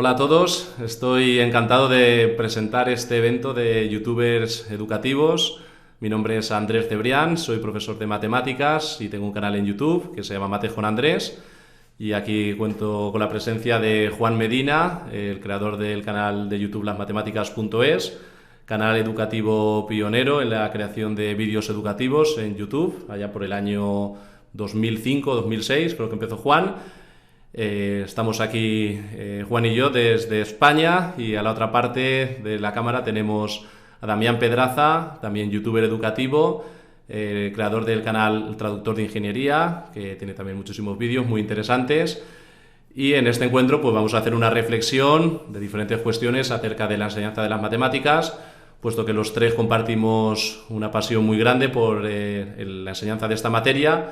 Hola a todos, estoy encantado de presentar este evento de youtubers educativos. Mi nombre es Andrés Cebrián, soy profesor de matemáticas y tengo un canal en YouTube que se llama Mates con Andrés. Y aquí cuento con la presencia de Juan Medina, el creador del canal de YouTube lasmatemáticas.es, canal educativo pionero en la creación de vídeos educativos en YouTube, allá por el año 2005-2006, creo que empezó Juan. Estamos aquí Juan y yo desde España, y a la otra parte de la cámara tenemos a Damián Pedraza, también youtuber educativo, creador del canal El Traductor de Ingeniería, que tiene también muchísimos vídeos muy interesantes. Y en este encuentro pues vamos a hacer una reflexión de diferentes cuestiones acerca de la enseñanza de las matemáticas, puesto que los tres compartimos una pasión muy grande por la enseñanza de esta materia.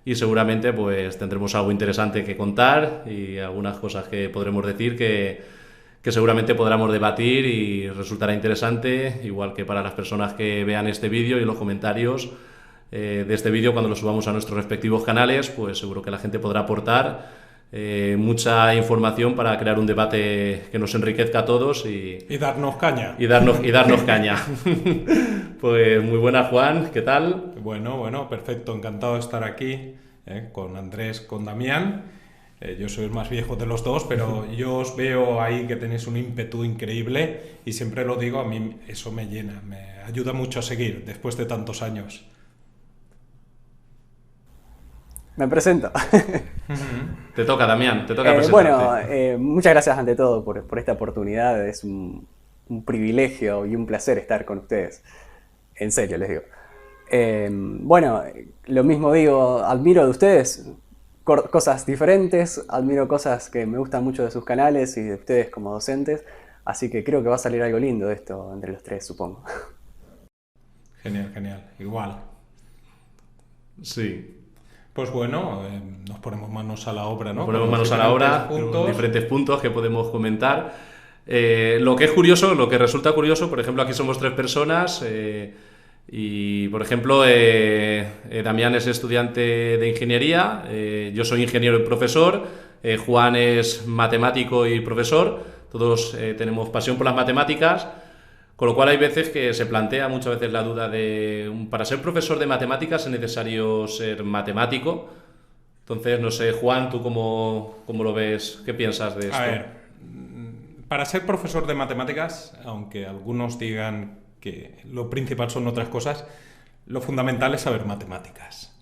Y seguramente pues tendremos algo interesante que contar y algunas cosas que podremos decir que seguramente podremos debatir y resultará interesante, igual que para las personas que vean este vídeo y los comentarios de este vídeo cuando lo subamos a nuestros respectivos canales, pues seguro que la gente podrá aportar mucha información para crear un debate que nos enriquezca a todos y darnos caña. Y darnos caña. Pues muy buena, Juan, ¿qué tal? Bueno, perfecto, encantado de estar aquí con Andrés, con Damián. Yo soy el más viejo de los dos, pero yo os veo ahí que tenéis un ímpetu increíble y siempre lo digo, a mí eso me llena, me ayuda mucho a seguir después de tantos años. Me presento. Te toca, Damián, te toca presentarte. Bueno, muchas gracias ante todo por esta oportunidad. Es un privilegio y un placer estar con ustedes. En serio, les digo. Bueno, lo mismo digo, admiro de ustedes cosas diferentes, admiro cosas que me gustan mucho de sus canales y de ustedes como docentes, así que creo que va a salir algo lindo de esto entre los tres, supongo. Genial, igual. Sí. Pues bueno, nos ponemos manos a la obra, ¿no? Nos ponemos manos a la obra, con diferentes puntos que podemos comentar. Lo que es curioso, lo que resulta curioso, por ejemplo, aquí somos tres personas y, por ejemplo, Damián es estudiante de ingeniería, yo soy ingeniero y profesor, Juan es matemático y profesor, todos tenemos pasión por las matemáticas, con lo cual hay veces que se plantea muchas veces la duda de, para ser profesor de matemáticas es necesario ser matemático. Entonces, no sé, Juan, ¿tú cómo lo ves? ¿Qué piensas de esto? A ver, para ser profesor de matemáticas, aunque algunos digan que lo principal son otras cosas, lo fundamental es saber matemáticas.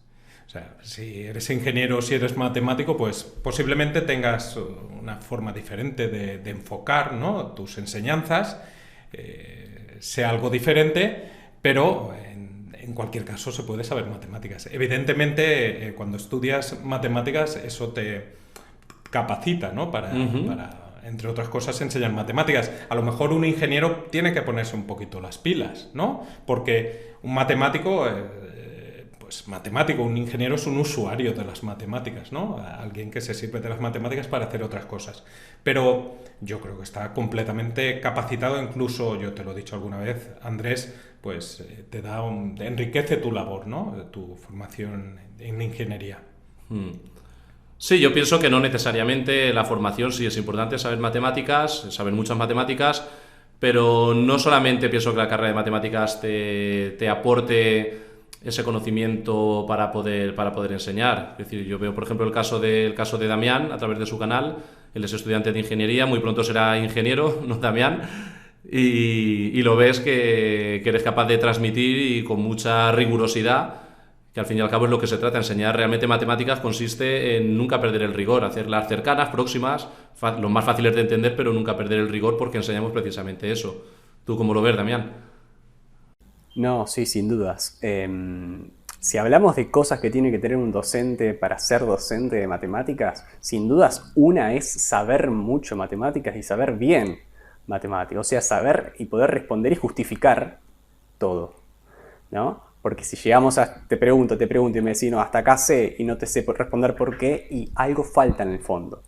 O sea, si eres ingeniero, si eres matemático, pues posiblemente tengas una forma diferente de enfocar, ¿no?, tus enseñanzas, sea algo diferente, pero en cualquier caso se puede saber matemáticas. Evidentemente, cuando estudias matemáticas, eso te capacita, ¿no?, para, entre otras cosas, enseñar matemáticas. A lo mejor un ingeniero tiene que ponerse un poquito las pilas, ¿no? Porque un matemático, un ingeniero es un usuario de las matemáticas, ¿no? Alguien que se sirve de las matemáticas para hacer otras cosas. Pero yo creo que está completamente capacitado, incluso, yo te lo he dicho alguna vez, Andrés, pues te enriquece tu labor, ¿no?, tu formación en ingeniería. Sí, yo pienso que no necesariamente la formación sí es importante, saber matemáticas, saber muchas matemáticas, pero no solamente pienso que la carrera de matemáticas te aporte ese conocimiento para poder enseñar. Es decir, yo veo, por ejemplo, el caso de Damián a través de su canal. Él es estudiante de ingeniería, muy pronto será ingeniero, ¿no, Damián? Y lo ves que eres capaz de transmitir y con mucha rigurosidad, que al fin y al cabo es lo que se trata. Enseñar realmente matemáticas consiste en nunca perder el rigor, hacerlas cercanas, próximas, lo más fáciles de entender, pero nunca perder el rigor, porque enseñamos precisamente eso. ¿Tú cómo lo ves, Damián? No, sí, sin dudas. Si hablamos de cosas que tiene que tener un docente para ser docente de matemáticas, sin dudas una es saber mucho matemáticas y saber bien matemáticas. O sea, saber y poder responder y justificar todo, ¿no? Porque si llegamos a te pregunto y me decís, no, hasta acá sé y no te sé responder por qué, y algo falta en el fondo.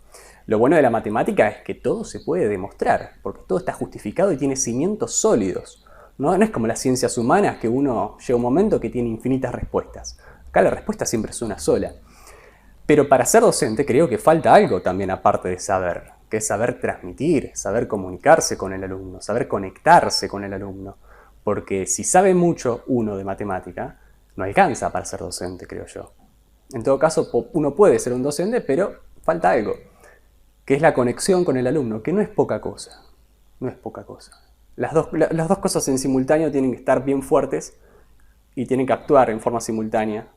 Lo bueno de la matemática es que todo se puede demostrar, porque todo está justificado y tiene cimientos sólidos. No es como las ciencias humanas, que uno llega un momento que tiene infinitas respuestas. Acá la respuesta siempre es una sola. Pero para ser docente creo que falta algo también aparte de saber, que es saber transmitir, saber comunicarse con el alumno, saber conectarse con el alumno. Porque si sabe mucho uno de matemática, no alcanza para ser docente, creo yo. En todo caso, uno puede ser un docente, pero falta algo, que es la conexión con el alumno, que no es poca cosa. No es poca cosa. Las dos cosas en simultáneo tienen que estar bien fuertes y tienen que actuar en forma simultánea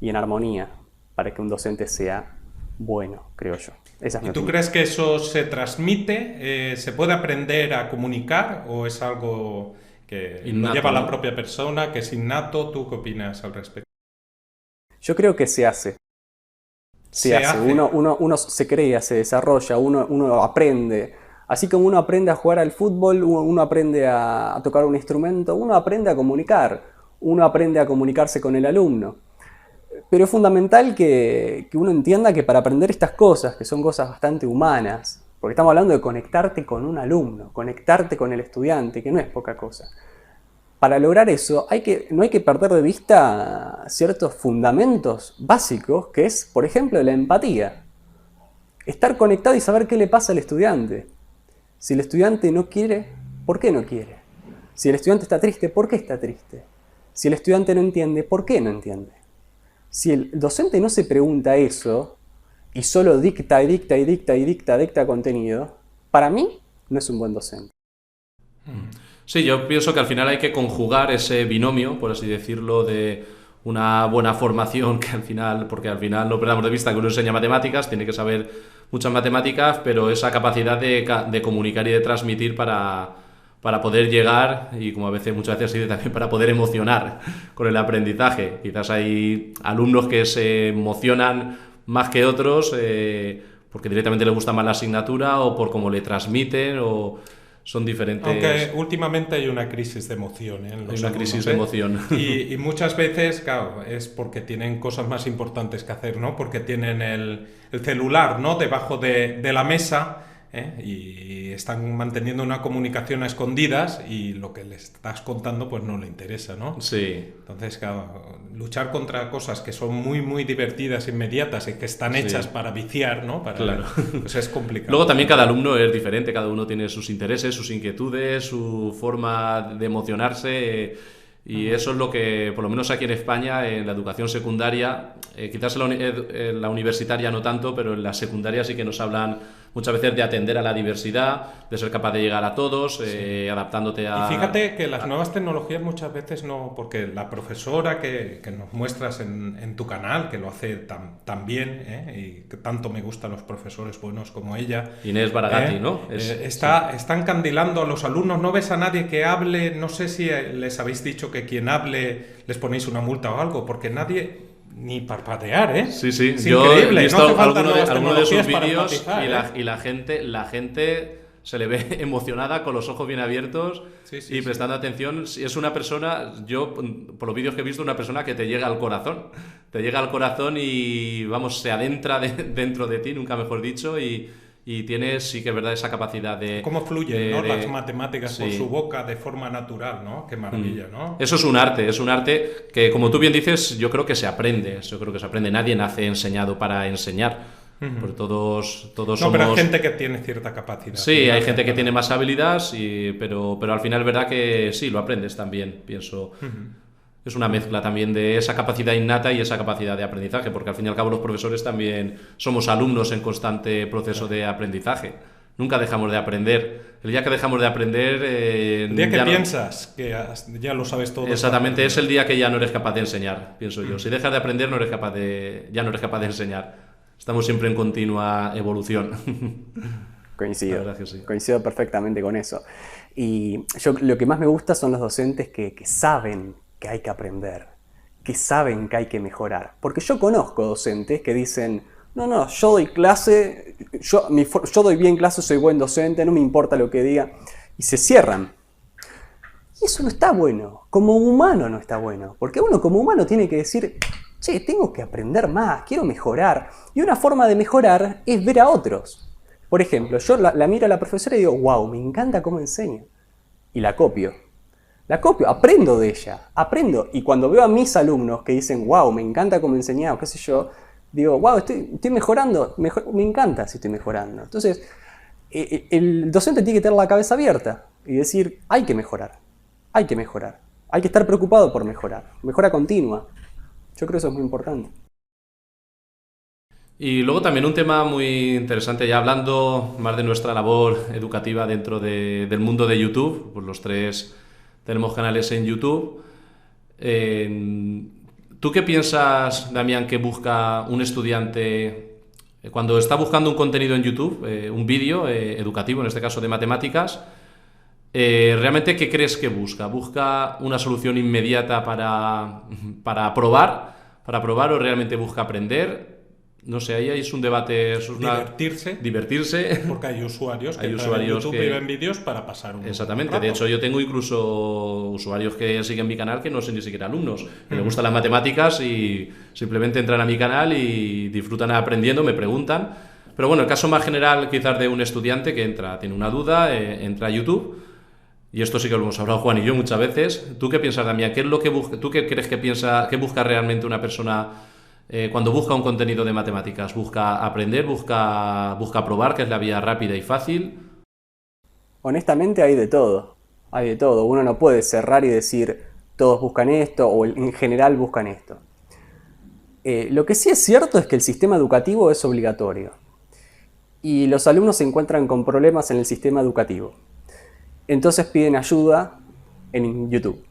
y en armonía para que un docente sea bueno, creo yo. Esa es mi ¿Y tú opinión. crees que eso se transmite? ¿Se puede aprender a comunicar o es algo que Innato, lo lleva la ¿no? propia persona, que es innato? ¿Tú qué opinas al respecto? Yo creo que se hace. Se hace. Uno se crea, se desarrolla, uno aprende. Así como uno aprende a jugar al fútbol, uno aprende a tocar un instrumento, uno aprende a comunicar, uno aprende a comunicarse con el alumno. Pero es fundamental que uno entienda que para aprender estas cosas, que son cosas bastante humanas, porque estamos hablando de conectarte con un alumno, conectarte con el estudiante, que no es poca cosa. Para lograr eso no hay que perder de vista ciertos fundamentos básicos, que es, por ejemplo, la empatía. Estar conectado y saber qué le pasa al estudiante. Si el estudiante no quiere, ¿por qué no quiere? Si el estudiante está triste, ¿por qué está triste? Si el estudiante no entiende, ¿por qué no entiende? Si el docente no se pregunta eso y solo dicta y dicta y dicta y dicta contenido, para mí no es un buen docente. Sí, yo pienso que al final hay que conjugar ese binomio, por así decirlo, de una buena formación, que al final, porque al final no perdamos de vista que uno enseña matemáticas, tiene que saber muchas matemáticas, pero esa capacidad de comunicar y de transmitir para poder llegar, y como muchas veces se dice también, para poder emocionar con el aprendizaje. Quizás hay alumnos que se emocionan más que otros porque directamente les gusta más la asignatura o por cómo le transmiten o son diferentes. Aunque últimamente hay una crisis de emoción, en los Hay una alumnos, crisis de emoción. Y muchas veces, claro, es porque tienen cosas más importantes que hacer, ¿no? Porque tienen el celular, ¿no? Debajo de la mesa, y están manteniendo una comunicación a escondidas y lo que les estás contando pues no le interesa, ¿no? Sí. Entonces, claro, luchar contra cosas que son muy, muy divertidas, inmediatas y que están hechas para viciar, ¿no? Claro. Pues es complicado. Luego también cada alumno es diferente, cada uno tiene sus intereses, sus inquietudes, su forma de emocionarse. Y eso es lo que, por lo menos aquí en España, en la educación secundaria, quizás en la universitaria no tanto, pero en la secundaria sí que nos hablan muchas veces de atender a la diversidad, de ser capaz de llegar a todos, adaptándote a... Y fíjate que las nuevas tecnologías muchas veces no, porque la profesora que nos muestras en tu canal, que lo hace tan bien, y que tanto me gustan los profesores buenos como ella. Inés Baragati, ¿no? Está encandilando a los alumnos, no ves a nadie que hable, no sé si les habéis dicho que quien hable les ponéis una multa o algo, porque nadie... Ni parpadear, ¿eh? Sí, sí. Es Yo increíble. he visto No hace falta alguno de sus tecnologías para vídeos empatizar, y la gente se le ve emocionada, con los ojos bien abiertos y prestando atención. Si es una persona, yo por los vídeos que he visto, una persona que te llega al corazón. Te llega al corazón y, vamos, se adentra dentro de ti, nunca mejor dicho, y tienes, sí que es verdad, esa capacidad de... Cómo fluyen, ¿no? Las matemáticas por sí. su boca de forma natural, ¿no? Qué maravilla, ¿no? Eso es un arte que, como tú bien dices, yo creo que se aprende. Yo creo que se aprende. Nadie nace enseñado para enseñar. Porque todos No, somos... pero hay gente que tiene cierta capacidad. Sí, hay gente que tiene más habilidad, pero al final es verdad que sí, lo aprendes también, pienso. Es una mezcla también de esa capacidad innata y esa capacidad de aprendizaje, porque al fin y al cabo los profesores también somos alumnos en constante proceso de aprendizaje. Nunca dejamos de aprender. El día que dejamos de aprender... El día que piensas que ya lo sabes todo. Exactamente, es el día que ya no eres capaz de enseñar, pienso yo. Si dejas de aprender, ya no eres capaz de enseñar. Estamos siempre en continua evolución. Coincido, La verdad que sí. coincido perfectamente con eso. Y yo lo que más me gusta son los docentes que saben que hay que aprender, que saben que hay que mejorar. Porque yo conozco docentes que dicen, no, yo doy clase, yo doy bien clase, soy buen docente, no me importa lo que diga, y se cierran. Y eso no está bueno, como humano no está bueno, porque uno como humano tiene que decir, che, tengo que aprender más, quiero mejorar. Y una forma de mejorar es ver a otros. Por ejemplo, yo la miro a la profesora y digo, wow, me encanta cómo enseña. Y la copio. La copio, aprendo de ella, aprendo. Y cuando veo a mis alumnos que dicen, wow, me encanta cómo enseña, o qué sé yo, digo, wow, estoy mejorando, me encanta si estoy mejorando. Entonces, el docente tiene que tener la cabeza abierta y decir, hay que mejorar, hay que mejorar, hay que estar preocupado por mejorar, mejora continua. Yo creo que eso es muy importante. Y luego también un tema muy interesante, ya hablando más de nuestra labor educativa dentro del mundo de YouTube, pues los tres tenemos canales en YouTube. ¿Tú qué piensas, Damián, que busca un estudiante cuando está buscando un contenido en YouTube, un vídeo educativo, en este caso de matemáticas? ¿Realmente qué crees que busca? ¿Busca una solución inmediata para probar o realmente busca aprender? No sé, ahí es un debate. Divertirse. Porque hay usuarios que Hay entran en usuarios YouTube que y ven vídeos para pasar un Exactamente, rato. de hecho yo tengo incluso usuarios que siguen mi canal que no son ni siquiera alumnos, que les gustan las matemáticas y simplemente entran a mi canal y disfrutan aprendiendo, me preguntan. Pero bueno, el caso más general quizás de un estudiante que entra, tiene una duda, entra a YouTube, y esto sí que lo hemos hablado Juan y yo muchas veces. ¿Tú qué piensas, Damián? ¿Qué es lo que ¿Tú qué crees que busca realmente una persona cuando busca un contenido de matemáticas? ¿Busca aprender? ¿Busca probar, que es la vía rápida y fácil? Honestamente hay de todo, hay de todo. Uno no puede cerrar y decir todos buscan esto o en general buscan esto. Lo que sí es cierto es que el sistema educativo es obligatorio y los alumnos se encuentran con problemas en el sistema educativo. Entonces piden ayuda en YouTube.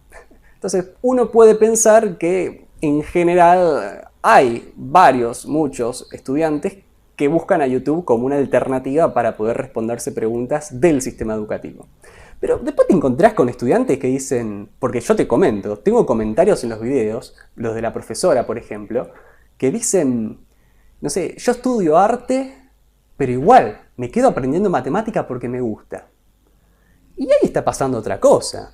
Entonces uno puede pensar que en general hay muchos estudiantes que buscan a YouTube como una alternativa para poder responderse preguntas del sistema educativo. Pero después te encontrás con estudiantes que dicen, porque yo te comento, tengo comentarios en los videos, los de la profesora por ejemplo, que dicen, no sé, yo estudio arte, pero igual me quedo aprendiendo matemática porque me gusta. Y ahí está pasando otra cosa.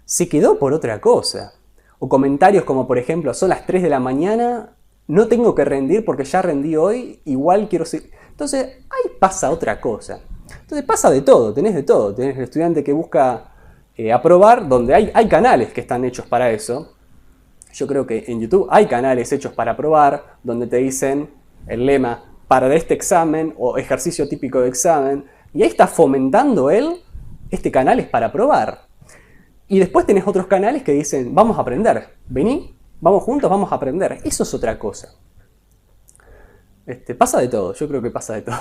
Se quedó por otra cosa. O comentarios como por ejemplo, son las 3 de la mañana, no tengo que rendir porque ya rendí hoy, igual quiero seguir. Entonces ahí pasa otra cosa. Entonces pasa de todo, tenés de todo. Tenés el estudiante que busca aprobar, donde hay canales que están hechos para eso. Yo creo que en YouTube hay canales hechos para aprobar, donde te dicen el lema para este examen o ejercicio típico de examen. Y ahí está fomentando él, este canal es para aprobar. Y después tenés otros canales que dicen, vamos a aprender, vení, vamos juntos, vamos a aprender. Eso es otra cosa. Pasa de todo, yo creo que pasa de todo.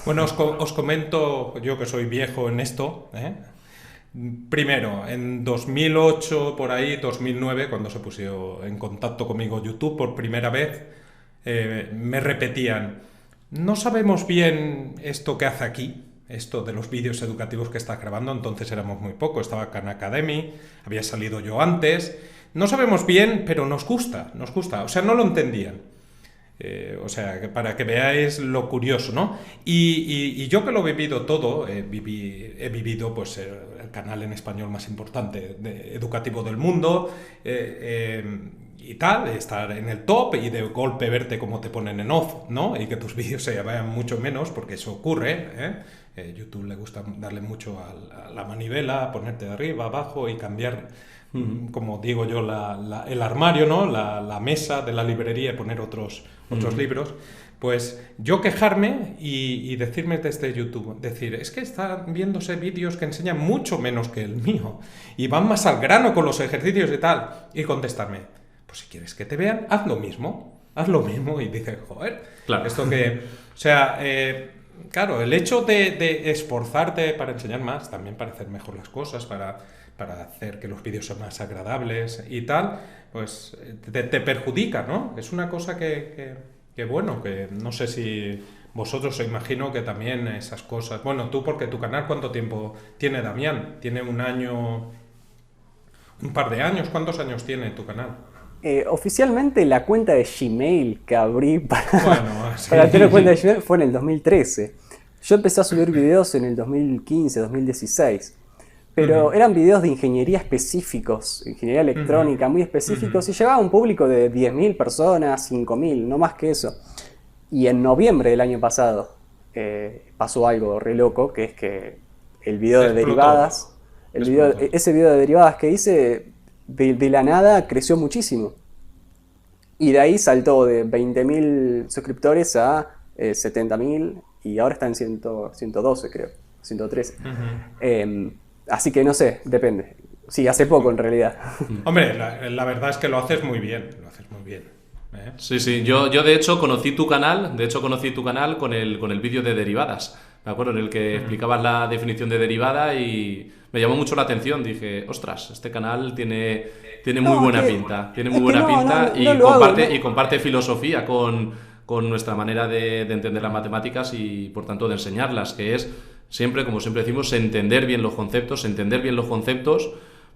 Bueno, os comento, yo que soy viejo en esto, ¿eh? Primero, en 2008, por ahí, 2009, cuando se puso en contacto conmigo YouTube por primera vez, me repetían, no sabemos bien esto que hace aquí, esto de los vídeos educativos que está grabando, entonces éramos muy poco, estaba Khan Academy, había salido yo antes, no sabemos bien, pero nos gusta, o sea, no lo entendían. O sea, para que veáis lo curioso, ¿no? Y yo que lo he vivido todo, he vivido pues el canal en español más importante educativo del mundo y tal, estar en el top y de golpe verte cómo te ponen en off, ¿no? Y que tus vídeos se vean mucho menos, porque eso ocurre, ¿eh? YouTube le gusta darle mucho a la manivela, ponerte de arriba, abajo y cambiar, como digo yo, el armario, ¿no? La mesa de la librería y poner otros libros. Pues yo quejarme y decirme desde YouTube, decir, es que están viéndose vídeos que enseñan mucho menos que el mío y van más al grano con los ejercicios y tal, y contestarme, pues si quieres que te vean, haz lo mismo y dice, joder, claro. Esto que, o sea, claro, el hecho de esforzarte para enseñar más, también para hacer mejor las cosas, para hacer que los vídeos sean más agradables y tal, pues te perjudica, ¿no? Es una cosa que bueno, que no sé si vosotros os imagino que también esas cosas... Bueno, tú, porque tu canal, ¿cuánto tiempo tiene, Damián? ¿Tiene un año, un par de años? ¿Cuántos años tiene tu canal? Oficialmente la cuenta de Gmail que abrí Bueno, sí. para tener cuenta de Gmail fue en el 2013. Yo empecé a subir videos en el 2015, 2016. Pero eran videos de ingeniería específicos, ingeniería electrónica muy específicos, y llegaba a un público de 10.000 personas, 5.000, no más que eso. Y en noviembre del año pasado pasó algo re loco, que es que el video de derivadas, ese video de derivadas que hice, de la nada creció muchísimo. Y de ahí saltó de 20.000 suscriptores a 70.000 y ahora está en 112, creo. 113. Así que no sé, depende. Sí, hace poco en realidad. Hombre, la verdad es que lo haces muy bien, lo haces muy bien. Sí, sí, yo de hecho conocí tu canal con el vídeo de derivadas, me acuerdo, en el que explicabas la definición de derivada y me llamó mucho la atención, dije, ostras, este canal tiene muy buena pinta, y comparte filosofía con nuestra manera de entender las matemáticas y por tanto de enseñarlas, que es siempre, como siempre decimos, entender bien los conceptos,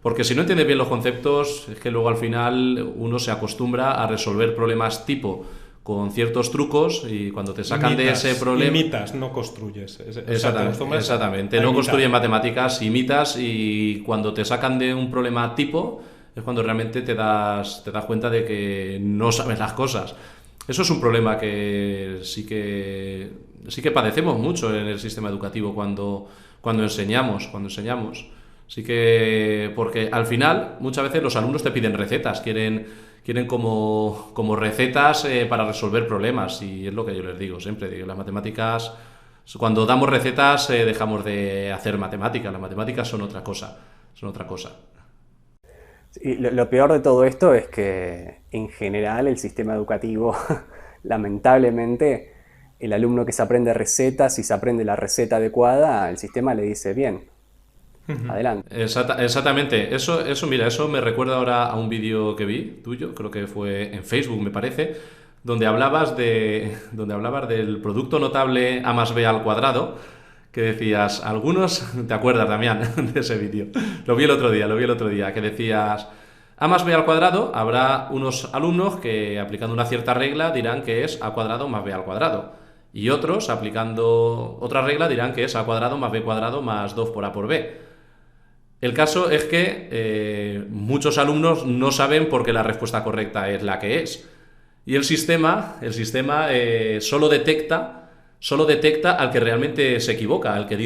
porque si no entiendes bien los conceptos, es que luego al final uno se acostumbra a resolver problemas tipo con ciertos trucos y cuando te sacan de ese problema... Imitas, no construyes. Exactamente. No construyes matemáticas, imitas y cuando te sacan de un problema tipo es cuando realmente te das cuenta de que no sabes las cosas. Eso es un problema que sí que padecemos mucho en el sistema educativo cuando enseñamos. Sí que, porque al final muchas veces los alumnos te piden recetas, quieren como recetas para resolver problemas y es lo que yo les digo siempre, digo, las matemáticas, cuando damos recetas dejamos de hacer matemáticas, las matemáticas son otra cosa. Y lo peor de todo esto es que en general el sistema educativo, lamentablemente, el alumno que se aprende recetas, si se aprende la receta adecuada, el sistema le dice bien. Adelante. Exactamente. Mira, eso me recuerda ahora a un vídeo que vi tuyo, creo que fue en Facebook, me parece, donde hablabas del producto notable A más B al cuadrado, que decías, algunos, ¿te acuerdas, Damián, de ese vídeo? Lo vi el otro día, que decías, A más B al cuadrado, habrá unos alumnos que aplicando una cierta regla dirán que es A cuadrado más B al cuadrado. Y otros, aplicando otra regla, dirán que es A cuadrado más B cuadrado más 2 por A por B. El caso es que muchos alumnos no saben por qué la respuesta correcta es la que es. Y el sistema solo detecta al que realmente se equivoca, al que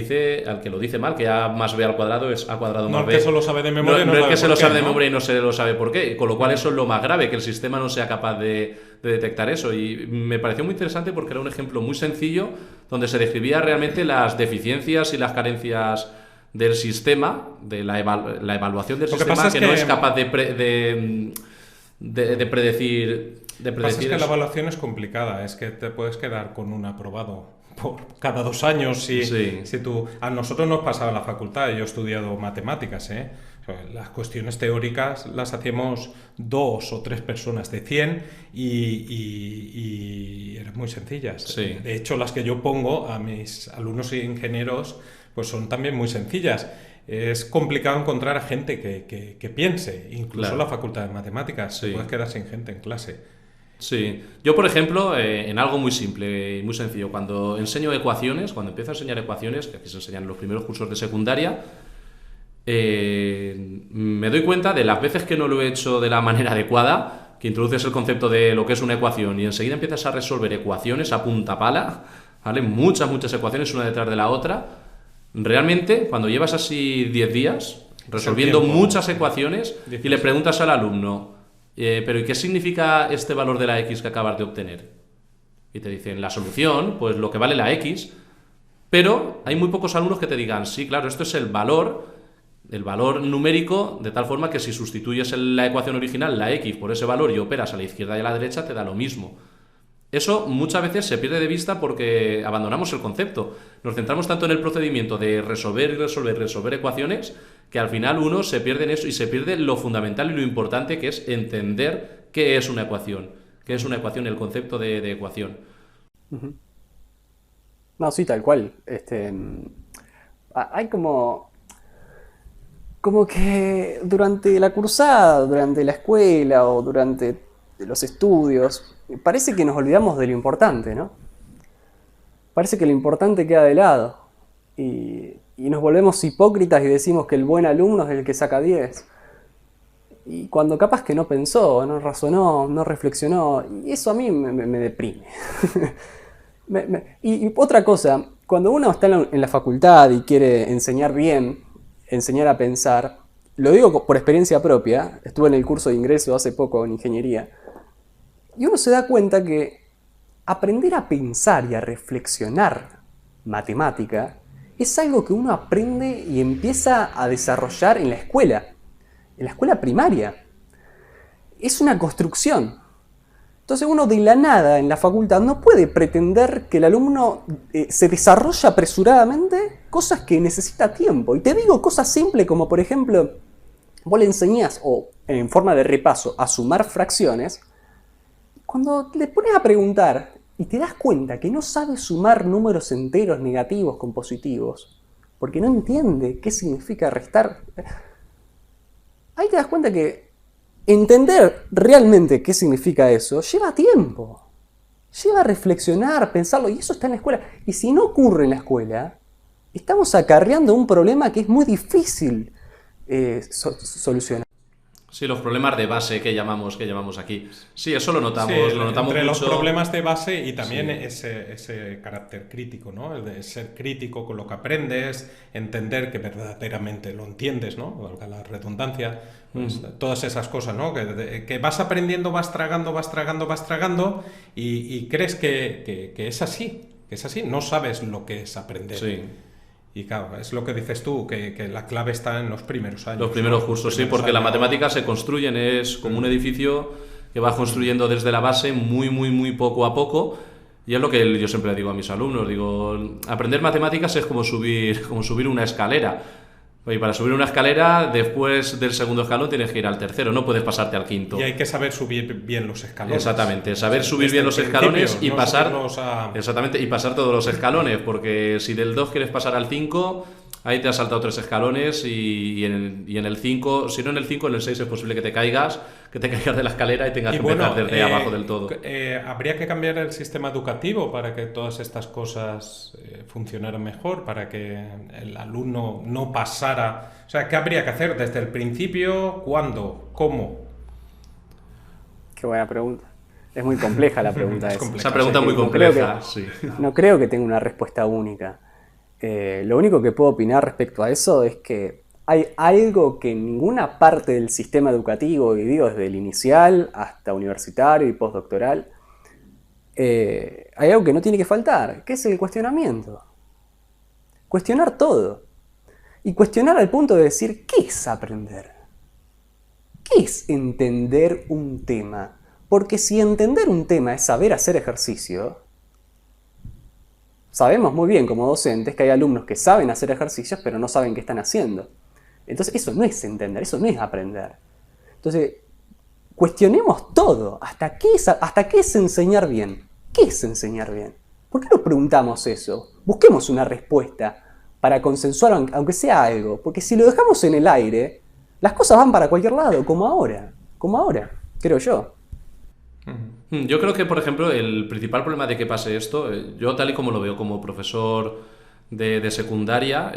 lo dice mal, que A más B al cuadrado es A cuadrado más B. No el que solo sabe de memoria no el que se lo sabe de memoria y no se lo sabe por qué. Con lo cual eso es lo más grave, que el sistema no sea capaz de detectar eso. Y me pareció muy interesante porque era un ejemplo muy sencillo donde se describía realmente las deficiencias y las carencias del sistema, de la evaluación del sistema, que no es capaz de predecir. Lo que pasa es que la evaluación es complicada, es que te puedes quedar con un aprobado por cada 2 años. Si a nosotros nos pasaba en la facultad, yo he estudiado matemáticas, las cuestiones teóricas las hacíamos 2 o 3 personas de 100 y eran muy sencillas. Sí. De hecho, las que yo pongo a mis alumnos ingenieros pues son también muy sencillas. Es complicado encontrar a gente que piense, incluso claro. La facultad de matemáticas, Sí. te puedes quedar sin gente en clase. Sí, yo por ejemplo, en algo muy simple y muy sencillo, cuando empiezo a enseñar ecuaciones, que aquí se enseñan en los primeros cursos de secundaria, me doy cuenta de las veces que no lo he hecho de la manera adecuada, que introduces el concepto de lo que es una ecuación y enseguida empiezas a resolver ecuaciones a punta pala, ¿vale? Muchas ecuaciones una detrás de la otra. Realmente, cuando llevas así 10 días resolviendo muchas ecuaciones y le preguntas al alumno, pero ¿y qué significa este valor de la x que acabas de obtener? Y te dicen, la solución, pues lo que vale la x, pero hay muy pocos alumnos que te digan, sí, claro, esto es el valor numérico, de tal forma que si sustituyes la ecuación original, la x, por ese valor y operas a la izquierda y a la derecha, te da lo mismo. Eso muchas veces se pierde de vista porque abandonamos el concepto. Nos centramos tanto en el procedimiento de resolver ecuaciones, que al final uno se pierde en eso y se pierde lo fundamental y lo importante que es entender qué es una ecuación, el concepto de ecuación. No, sí, tal cual. Hay como que durante la cursada, durante la escuela o durante los estudios, parece que nos olvidamos de lo importante, ¿no? Parece que lo importante queda de lado y nos volvemos hipócritas y decimos que el buen alumno es el que saca 10. Y cuando capaz que no pensó, no razonó, no reflexionó, y eso a mí me deprime. Y otra cosa, cuando uno está en la facultad y quiere enseñar bien, enseñar a pensar, lo digo por experiencia propia, estuve en el curso de ingreso hace poco en ingeniería, y uno se da cuenta que aprender a pensar y a reflexionar matemática es algo que uno aprende y empieza a desarrollar en la escuela primaria. Es una construcción. Entonces uno de la nada en la facultad no puede pretender que el alumno se desarrolle apresuradamente cosas que necesita tiempo. Y te digo cosas simples como, por ejemplo, vos le enseñás, o en forma de repaso, a sumar fracciones. Cuando le pones a preguntar y te das cuenta que no sabe sumar números enteros negativos con positivos, porque no entiende qué significa restar, ahí te das cuenta que entender realmente qué significa eso lleva tiempo. Lleva a reflexionar, pensarlo, y eso está en la escuela. Y si no ocurre en la escuela, estamos acarreando un problema que es muy difícil solucionar. Sí, los problemas de base que llamamos aquí. Sí, eso lo notamos, Sí, lo notamos entre mucho. los problemas de base y también Sí. ese carácter crítico, ¿no? El de ser crítico con lo que aprendes, entender que verdaderamente lo entiendes, ¿no? Valga la redundancia, pues, todas esas cosas, ¿no? Que vas aprendiendo, vas tragando y crees que es así, no sabes lo que es aprender. Sí. Y claro, es lo que dices tú, que la clave está en los primeros años. Los primeros ¿no? cursos, Los sí, primeros porque las años. matemáticas se construyen, es como un edificio que va construyendo desde la base muy poco a poco. Y es lo que yo siempre digo a mis alumnos, digo, aprender matemáticas es como subir una escalera. Y para subir una escalera, después del segundo escalón tienes que ir al tercero, no puedes pasarte al quinto. Y hay que saber subir bien los escalones. Exactamente, saber subir Desde bien el los escalones y principio, no pasar. subirlos a- Exactamente, y pasar todos los escalones, porque si del 2 quieres pasar al 5, ahí te has saltado 3 escalones y en el 5, si no en el 5, en el 6 es posible que te caigas de la escalera y tengas Y que bueno, empezar desde abajo del todo. habría que cambiar el sistema educativo para que todas estas cosas funcionaran mejor, para que el alumno no pasara. O sea, ¿qué habría que hacer desde el principio? ¿Cuándo? ¿Cómo? Qué buena pregunta. Es muy compleja la pregunta Es esa. compleja. Esa pregunta Sí, muy no creo compleja, que- sí. No creo que tenga una respuesta única. Lo único que puedo opinar respecto a eso es que hay algo que en ninguna parte del sistema educativo, y digo desde el inicial hasta universitario y postdoctoral, hay algo que no tiene que faltar, que es el cuestionamiento. Cuestionar todo. Y cuestionar al punto de decir, ¿qué es aprender? ¿Qué es entender un tema? Porque si entender un tema es saber hacer ejercicio, sabemos muy bien como docentes que hay alumnos que saben hacer ejercicios pero no saben qué están haciendo. Entonces eso no es entender, eso no es aprender. Entonces, cuestionemos todo. ¿Hasta qué es enseñar bien? ¿Qué es enseñar bien? ¿Por qué no preguntamos eso? Busquemos una respuesta para consensuar aunque sea algo. Porque si lo dejamos en el aire, las cosas van para cualquier lado, como ahora, creo yo. Yo creo que, por ejemplo, el principal problema de que pase esto, yo tal y como lo veo como profesor de secundaria,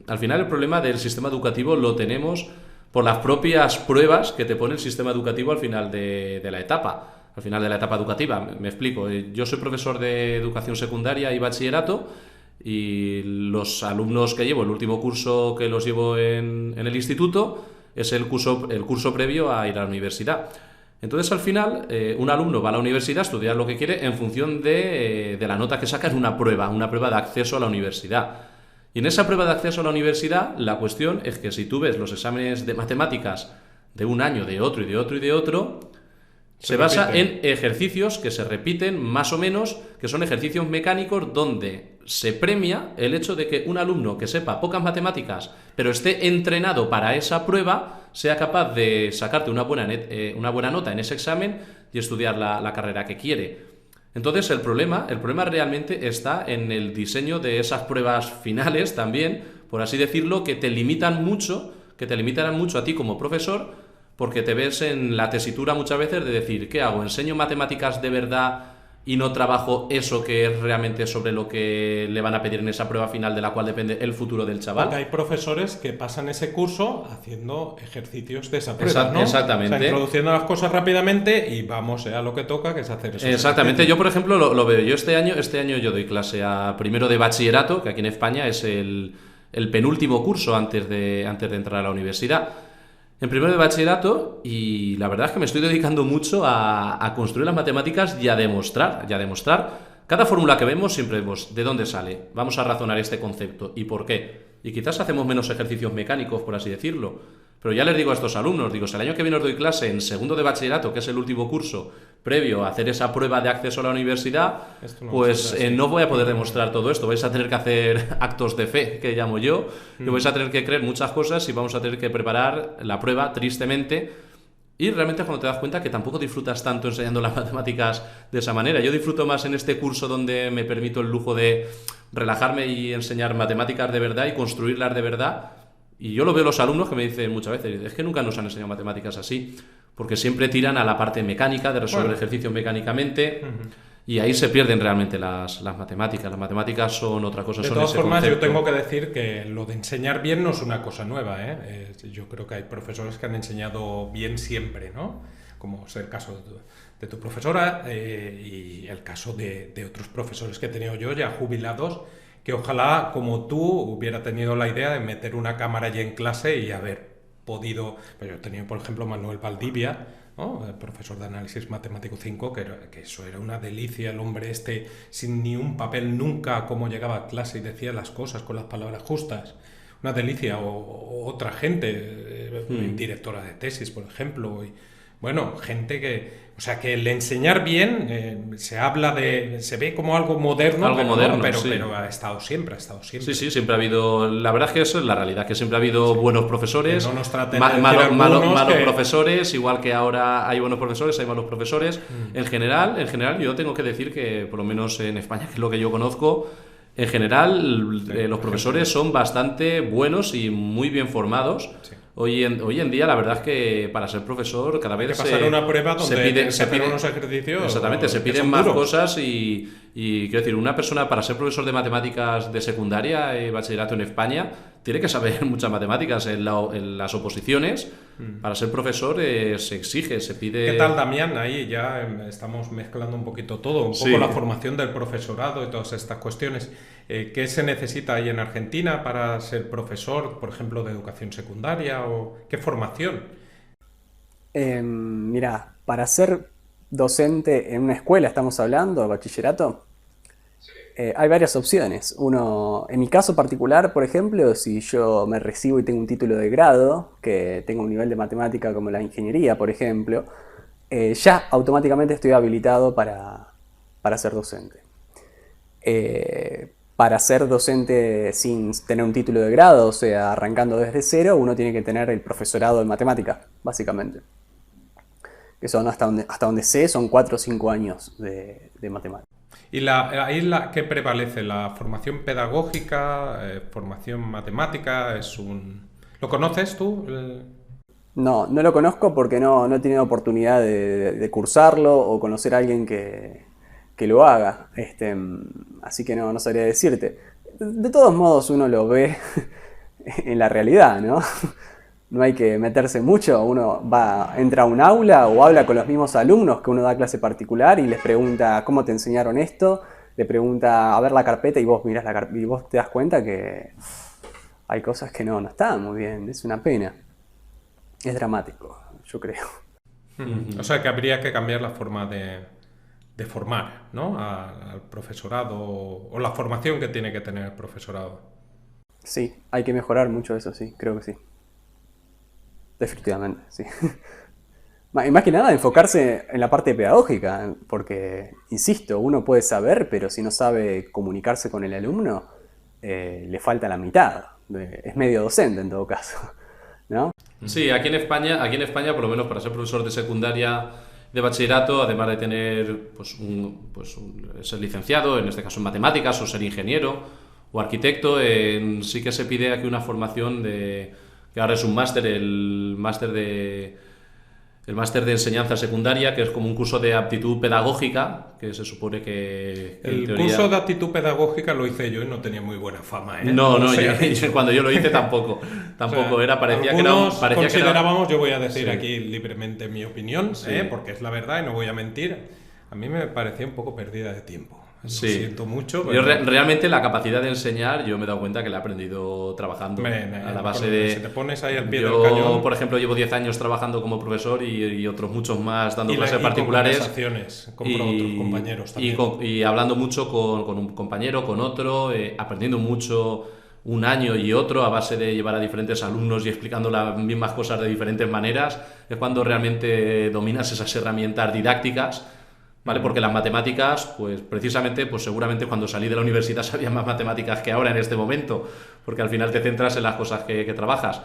al final el problema del sistema educativo lo tenemos por las propias pruebas que te pone el sistema educativo al final de la etapa, educativa. Me explico, yo soy profesor de educación secundaria y bachillerato y los alumnos que llevo, el último curso que los llevo en el instituto es el curso previo a ir a la universidad. Entonces, al final, un alumno va a la universidad a estudiar lo que quiere en función de la nota que saca en una prueba de acceso a la universidad. Y en esa prueba de acceso a la universidad, la cuestión es que si tú ves los exámenes de matemáticas de un año, de otro y de otro y de otro, se basa en ejercicios que se repiten más o menos, que son ejercicios mecánicos donde se premia el hecho de que un alumno que sepa pocas matemáticas, pero esté entrenado para esa prueba, sea capaz de sacarte una buena nota en ese examen y estudiar la carrera que quiere. Entonces el problema realmente está en el diseño de esas pruebas finales también, por así decirlo, que te limitan mucho a ti como profesor, porque te ves en la tesitura muchas veces de decir, ¿qué hago? ¿Enseño matemáticas de verdad y no trabajo eso que es realmente sobre lo que le van a pedir en esa prueba final de la cual depende el futuro del chaval? Porque hay profesores que pasan ese curso haciendo ejercicios de esa prueba, ¿no? Exactamente. O sea, introduciendo las cosas rápidamente y vamos a lo que toca, que es hacer eso. Exactamente. Yo, por ejemplo, lo veo. Yo este año yo doy clase a primero de bachillerato, que aquí en España es el penúltimo curso antes de entrar a la universidad. En primero de bachillerato, y la verdad es que me estoy dedicando mucho a construir las matemáticas y a demostrar Cada fórmula que vemos siempre vemos de dónde sale. Vamos a razonar este concepto y por qué. Y quizás hacemos menos ejercicios mecánicos, por así decirlo. Pero ya les digo a estos alumnos, digo, si el año que viene os doy clase en segundo de bachillerato, que es el último curso previo a hacer esa prueba de acceso a la universidad, pues no voy a poder demostrar todo esto. Vais a tener que hacer actos de fe, que llamo yo, y vais a tener que creer muchas cosas y vamos a tener que preparar la prueba, tristemente. Y realmente cuando te das cuenta que tampoco disfrutas tanto enseñando las matemáticas de esa manera. Yo disfruto más en este curso donde me permito el lujo de relajarme y enseñar matemáticas de verdad y construirlas de verdad. Y yo lo veo los alumnos que me dicen muchas veces, es que nunca nos han enseñado matemáticas así, porque siempre tiran a la parte mecánica, de resolver ejercicios mecánicamente, y ahí se pierden realmente las matemáticas. Las matemáticas son otra cosa. De todas formas, yo tengo que decir que lo de enseñar bien no es una cosa nueva, ¿eh? Yo creo que hay profesores que han enseñado bien siempre, ¿no? Como es el caso de tu profesora y el caso de otros profesores que he tenido yo, ya jubilados, que ojalá, como tú, hubiera tenido la idea de meter una cámara allí en clase y haber podido... Pues yo he tenido, por ejemplo, Manuel Valdivia, ¿no? El profesor de análisis matemático 5, que eso era una delicia, el hombre este, sin ni un papel nunca, cómo llegaba a clase y decía las cosas con las palabras justas. Una delicia. O otra gente, directora de tesis, por ejemplo, y, bueno, gente que... O sea, que el enseñar bien se ve como algo moderno, pero ha estado siempre. Sí, siempre ha habido... La verdad es que eso es la realidad, que siempre ha habido buenos profesores, que no nos traten malos profesores, igual que ahora hay buenos profesores, hay malos profesores. En general, yo tengo que decir que, por lo menos en España, que es lo que yo conozco, en general los profesores son bastante buenos y muy bien formados. Sí. Hoy en día, la verdad es que para ser profesor cada vez pasar una prueba donde se piden unos ejercicios. Exactamente, se piden más cosas y quiero decir, una persona para ser profesor de matemáticas de secundaria y bachillerato en España tiene que saber muchas matemáticas en las oposiciones. Para ser profesor se exige, se pide... ¿Qué tal, Damián? Ahí ya estamos mezclando un poquito todo, un poco la formación del profesorado y todas estas cuestiones. ¿Qué se necesita ahí en Argentina para ser profesor, por ejemplo, de educación secundaria? ¿O qué formación? Mira, para ser docente en una escuela, estamos hablando, bachillerato, hay varias opciones. En mi caso particular, por ejemplo, si yo me recibo y tengo un título de grado, que tengo un nivel de matemática como la ingeniería, por ejemplo, ya automáticamente estoy habilitado para ser docente. Para ser docente sin tener un título de grado, o sea, arrancando desde cero, uno tiene que tener el profesorado de matemática, básicamente. Que son, hasta donde sé, son 4 o 5 años de matemática. ¿Y qué prevalece? ¿La formación pedagógica, formación matemática? ¿Lo conoces tú? No lo conozco porque no he tenido oportunidad de cursarlo o conocer a alguien que lo haga. Así que no sabría decirte. De todos modos uno lo ve en la realidad, ¿no? No hay que meterse mucho, uno entra a un aula o habla con los mismos alumnos que uno da clase particular y les pregunta ¿cómo te enseñaron esto? Le pregunta a ver la carpeta y vos mirás la carpeta y vos te das cuenta que hay cosas que no están muy bien, es una pena. Es dramático, yo creo. O sea que habría que cambiar la forma de formar, ¿no? Al profesorado o la formación que tiene que tener el profesorado. Sí, hay que mejorar mucho eso, sí, creo que sí. Definitivamente, sí. Más que nada enfocarse en la parte pedagógica, porque, insisto, uno puede saber, pero si no sabe comunicarse con el alumno, le falta la mitad. Es medio docente en todo caso, ¿no? Sí, aquí en España, por lo menos para ser profesor de secundaria, de bachillerato, además de tener ser licenciado, en este caso en matemáticas, o ser ingeniero o arquitecto, sí que se pide aquí una formación que ahora es un máster, el máster de enseñanza secundaria, que es como un curso de aptitud pedagógica, que se supone que el teoría... curso de aptitud pedagógica lo hice yo y no tenía muy buena fama, ¿eh? No, cuando yo lo hice tampoco o sea, parecía que considerábamos, yo voy a decir aquí libremente mi opinión, porque es la verdad y no voy a mentir, a mí me parecía un poco perdida de tiempo. Lo Sí. siento mucho. Yo Pero... realmente la capacidad de enseñar, yo me he dado cuenta que la he aprendido trabajando a la base de... Si te pones ahí al pie del Yo, cañón... por ejemplo, llevo 10 años trabajando como profesor y otros muchos más dando clases y particulares. con conversaciones con otros compañeros también. Y hablando mucho con un compañero, con otro, aprendiendo mucho un año y otro a base de llevar a diferentes alumnos y explicando las mismas cosas de diferentes maneras, es cuando realmente dominas esas herramientas didácticas. ¿Vale? Porque las matemáticas, pues precisamente, pues seguramente cuando salí de la universidad sabía más matemáticas que ahora en este momento, porque al final te centras en las cosas que trabajas.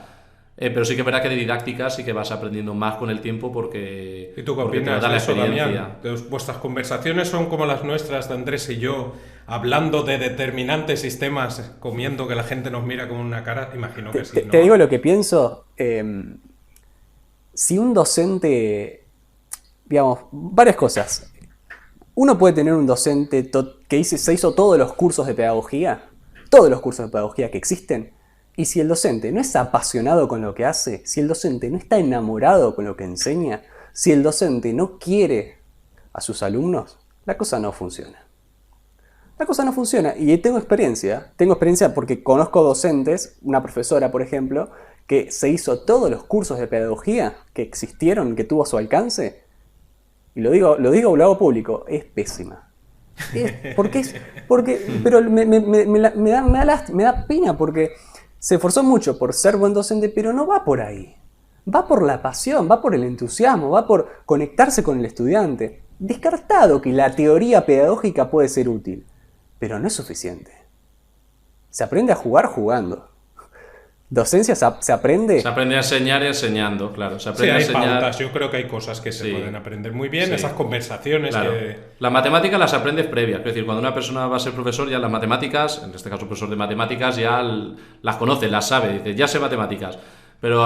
Pero sí que es verdad que de didáctica sí que vas aprendiendo más con el tiempo porque... ¿Y tú qué porque te opinas da de la eso, experiencia. Damián? Vuestras conversaciones son como las nuestras de Andrés y yo, hablando de determinantes sistemas, comiendo que la gente nos mira con una cara. Imagino que sí, ¿no? Te digo lo que pienso. Si un docente, digamos, varias cosas. Uno puede tener un docente que se hizo todos los cursos de pedagogía que existen, y si el docente no es apasionado con lo que hace, si el docente no está enamorado con lo que enseña, si el docente no quiere a sus alumnos, la cosa no funciona. La cosa no funciona, y tengo experiencia porque conozco docentes, una profesora por ejemplo, que se hizo todos los cursos de pedagogía que existieron, que tuvo a su alcance, y lo hago público, es pésima. Pero me da pena porque se esforzó mucho por ser buen docente, pero no va por ahí. Va por la pasión, va por el entusiasmo, va por conectarse con el estudiante. Descartado que la teoría pedagógica puede ser útil, pero no es suficiente. Se aprende a jugar jugando. Docencia se aprende... Se aprende a enseñar enseñando, claro. Se Sí, aprende a hay enseñar... pautas. Yo creo que hay cosas que se Sí. pueden aprender muy bien. Sí. Esas conversaciones Claro. que... Las matemáticas las aprendes previas, es decir, cuando una persona va a ser profesor, ya las matemáticas, en este caso profesor de matemáticas, ya las conoce, las sabe, dice, ya sé matemáticas. Pero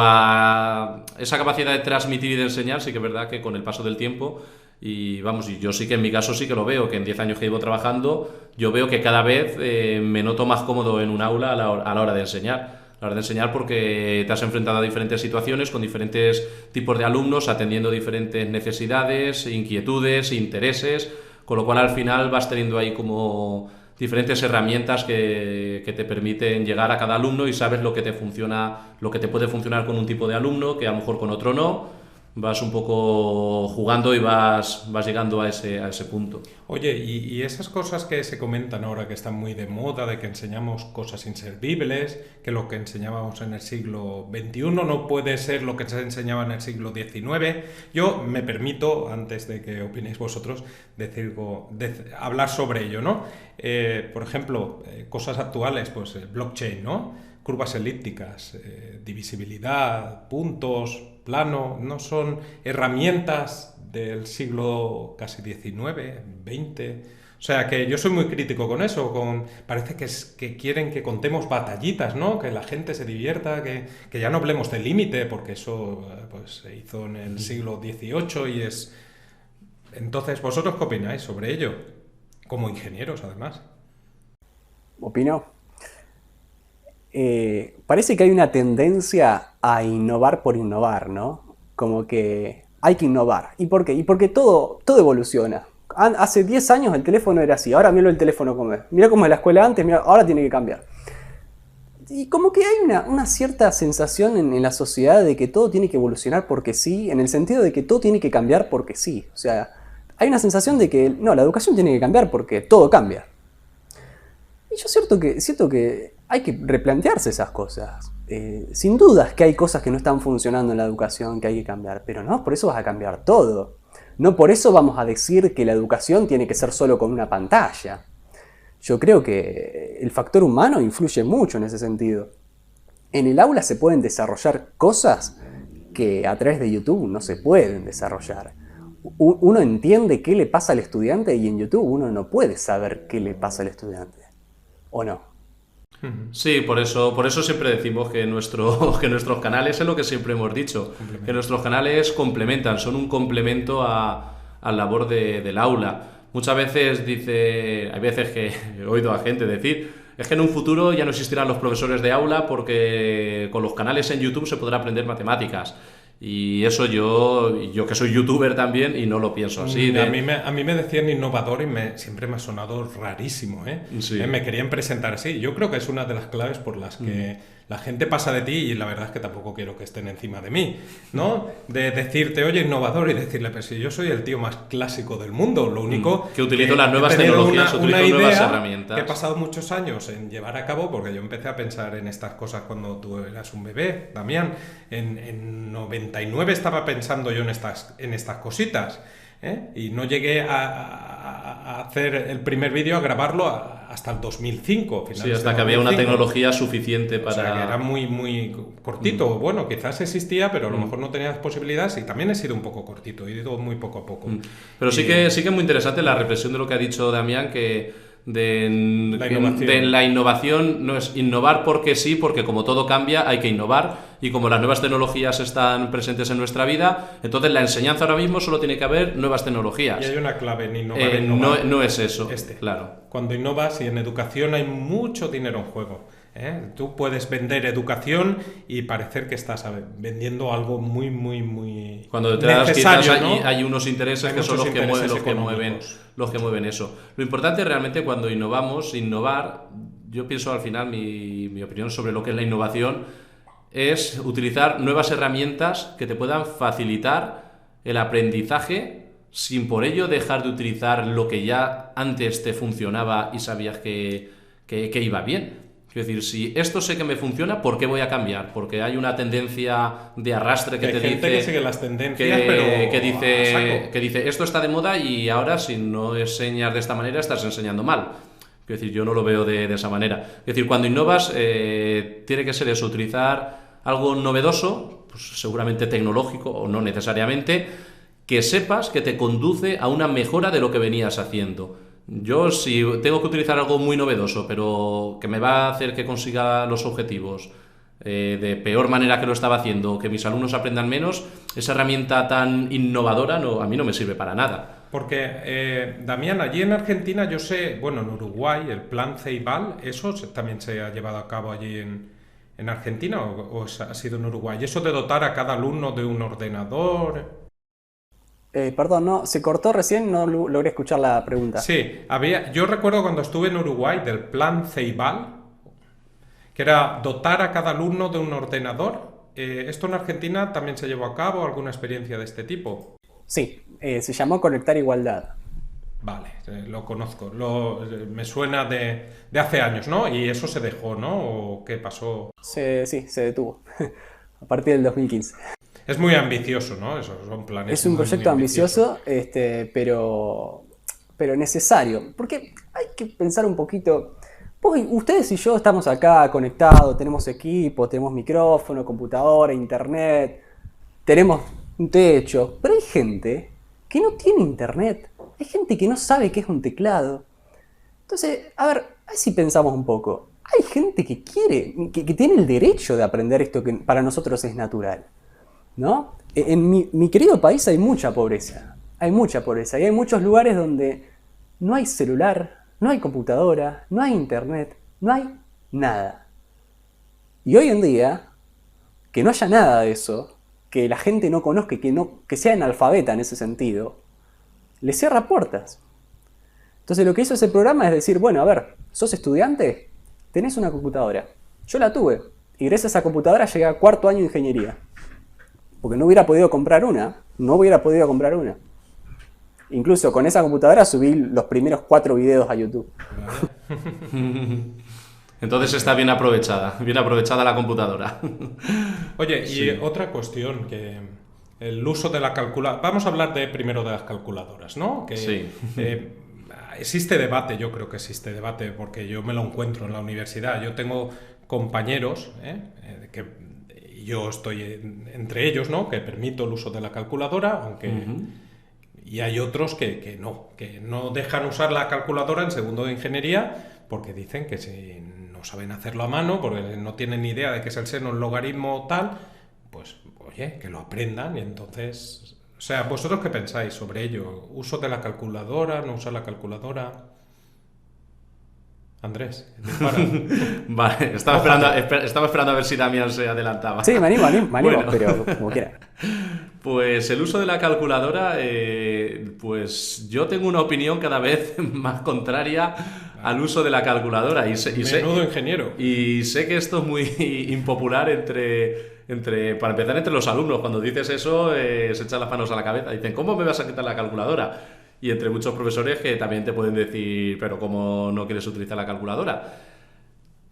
esa capacidad de transmitir y de enseñar sí que es verdad que con el paso del tiempo, y vamos, y yo sí que en mi caso sí que lo veo, que en 10 años que llevo trabajando, yo veo que cada vez me noto más cómodo en un aula a la hora de enseñar. A la hora de enseñar porque te has enfrentado a diferentes situaciones con diferentes tipos de alumnos, atendiendo diferentes necesidades, inquietudes, intereses, con lo cual al final vas teniendo ahí como diferentes herramientas que te permiten llegar a cada alumno y sabes lo que te funciona, lo que te puede funcionar con un tipo de alumno que a lo mejor con otro no. Vas un poco jugando y vas llegando a ese punto. Oye, y esas cosas que se comentan ahora que están muy de moda, de que enseñamos cosas inservibles, que lo que enseñábamos en el siglo XXI no puede ser lo que se enseñaba en el siglo XIX. Yo me permito, antes de que opinéis vosotros, hablar sobre ello, ¿no? Por ejemplo, cosas actuales, pues blockchain, ¿no? Curvas elípticas, divisibilidad, puntos, plano, no son herramientas del siglo casi XIX, XX. O sea que yo soy muy crítico con eso, parece que quieren que contemos batallitas, ¿no? Que la gente se divierta, que ya no hablemos del límite, porque eso pues, se hizo en el siglo XVIII y es... Entonces, ¿vosotros qué opináis sobre ello? Como ingenieros, además. Opino. Parece que hay una tendencia a innovar por innovar, ¿no? Como que hay que innovar. ¿Y por qué? Y porque todo evoluciona. Hace 10 años el teléfono era así, ahora mira el teléfono como es. Mira cómo es la escuela antes, mira, ahora tiene que cambiar. Y como que hay una cierta sensación en la sociedad de que todo tiene que evolucionar porque sí, en el sentido de que todo tiene que cambiar porque sí. O sea, hay una sensación de que no, la educación tiene que cambiar porque todo cambia. Y yo siento que hay que replantearse esas cosas. Sin dudas que hay cosas que no están funcionando en la educación que hay que cambiar, pero no por eso vas a cambiar todo. No por eso vamos a decir que la educación tiene que ser solo con una pantalla. Yo creo que el factor humano influye mucho en ese sentido. En el aula se pueden desarrollar cosas que a través de YouTube no se pueden desarrollar. Uno entiende qué le pasa al estudiante y en YouTube uno no puede saber qué le pasa al estudiante. ¿O no? Sí, por eso siempre decimos que nuestros canales, es lo que siempre hemos dicho, que nuestros canales complementan, son un complemento a la labor del aula. Muchas veces hay veces que he oído a gente decir, es que en un futuro ya no existirán los profesores de aula porque con los canales en YouTube se podrá aprender matemáticas. Y eso yo que soy youtuber también y no lo pienso así. A mí me decían innovador y siempre me ha sonado rarísimo, ¿eh? Sí. Me querían presentar así. Yo creo que es una de las claves por las que la gente pasa de ti, y la verdad es que tampoco quiero que estén encima de mí, ¿no? De decirte, oye, innovador, y decirle, pero si yo soy el tío más clásico del mundo, lo único que utilizo las nuevas tecnologías, utilizo nuevas herramientas. Que he pasado muchos años en llevar a cabo, porque yo empecé a pensar en estas cosas cuando tú eras un bebé, Damián. En 99 estaba pensando yo en estas cositas, ¿eh? Y no llegué a hacer el primer vídeo, a grabarlo hasta el 2005. Sí, hasta que había una tecnología suficiente para... O sea, que era muy, muy cortito. Bueno, quizás existía, pero a lo mejor no tenías posibilidades, y también he sido un poco cortito, he ido muy poco a poco. Pero sí que es muy interesante la reflexión de lo que ha dicho Damián, que la innovación no es innovar porque sí, porque como todo cambia hay que innovar, y como las nuevas tecnologías están presentes en nuestra vida, entonces la enseñanza ahora mismo solo tiene que haber nuevas tecnologías. Y hay una clave en innovar. No es eso, claro. Cuando innovas, y en educación hay mucho dinero en juego, ¿eh? Tú puedes vender educación y parecer que estás vendiendo algo muy, muy, muy cuando te das quizás, ¿no? hay unos intereses que son los que mueven eso. Lo importante realmente cuando innovar, yo pienso al final, mi opinión sobre lo que es la innovación es utilizar nuevas herramientas que te puedan facilitar el aprendizaje sin por ello dejar de utilizar lo que ya antes te funcionaba y sabías que iba bien. Es decir, si esto sé que me funciona, ¿por qué voy a cambiar? Porque hay una tendencia de arrastre que te dice... Hay gente que sigue las tendencias, pero que dice, esto está de moda y ahora si no enseñas de esta manera estás enseñando mal. Es decir, yo no lo veo de esa manera. Es decir, cuando innovas tiene que ser eso, utilizar algo novedoso, pues seguramente tecnológico o no necesariamente, que sepas que te conduce a una mejora de lo que venías haciendo. Yo, si tengo que utilizar algo muy novedoso, pero que me va a hacer que consiga los objetivos de peor manera que lo estaba haciendo, que mis alumnos aprendan menos, esa herramienta tan innovadora a mí no me sirve para nada. Porque, Damián, allí en Argentina, yo sé, bueno, en Uruguay, el plan Ceibal, ¿eso también se ha llevado a cabo allí en Argentina o ha sido en Uruguay? ¿Eso de dotar a cada alumno de un ordenador? Perdón, no, se cortó recién, no logré escuchar la pregunta. Sí, yo recuerdo cuando estuve en Uruguay del plan Ceibal, que era dotar a cada alumno de un ordenador. ¿Esto en Argentina también se llevó a cabo? ¿Alguna experiencia de este tipo? Sí, se llamó Conectar Igualdad. Vale, lo conozco. Me suena de hace años, ¿no? Y eso se dejó, ¿no? ¿O qué pasó? Sí, se detuvo. A partir del 2015. Es muy ambicioso, ¿no? Esos son planes. Es un proyecto ambicioso, pero necesario. Porque hay que pensar un poquito. Ustedes y yo estamos acá conectados, tenemos equipo, tenemos micrófono, computadora, internet, tenemos un techo. Pero hay gente que no tiene internet. Hay gente que no sabe qué es un teclado. Entonces, a ver si pensamos un poco. Hay gente que que tiene el derecho de aprender esto que para nosotros es natural, ¿no? En mi querido país hay mucha pobreza. Hay mucha pobreza. Y hay muchos lugares donde no hay celular, no hay computadora, no hay internet, no hay nada. Y hoy en día, que no haya nada de eso, que la gente no conozca, que sea analfabeta en ese sentido, le cierra puertas. Entonces lo que hizo ese programa es decir, bueno, a ver, ¿sos estudiante? Tenés una computadora. Yo la tuve. Y gracias a esa computadora llegué a cuarto año de ingeniería. Porque no hubiera podido comprar una. Incluso con esa computadora subí los primeros 4 videos a YouTube. Entonces está bien aprovechada la computadora. Oye, sí. Y otra cuestión, que el uso de la calculadora... Vamos a hablar primero de las calculadoras, ¿no? Que, sí. Existe debate, yo creo que existe debate, porque yo me lo encuentro en la universidad. Yo tengo compañeros que yo estoy entre ellos, ¿no? Que permito el uso de la calculadora, aunque... Y hay otros que no dejan usar la calculadora en segundo de ingeniería porque dicen que si no saben hacerlo a mano, porque no tienen ni idea de qué es el seno, el logaritmo o tal, pues oye, que lo aprendan. Y entonces, o sea, ¿vosotros qué pensáis sobre ello? ¿Uso de la calculadora, no usar la calculadora? Andrés, dispara. Vale, estaba esperando a ver si Damián se adelantaba. Sí, me animo, Bueno. pero como quiera. Pues el uso de la calculadora, pues yo tengo una opinión cada vez más contraria al uso de la calculadora. Menudo ingeniero. Y sé que esto es muy impopular para empezar, entre los alumnos. Cuando dices eso, se echan las manos a la cabeza. Dicen, ¿cómo me vas a quitar la calculadora? Y entre muchos profesores que también te pueden decir, pero ¿cómo no quieres utilizar la calculadora?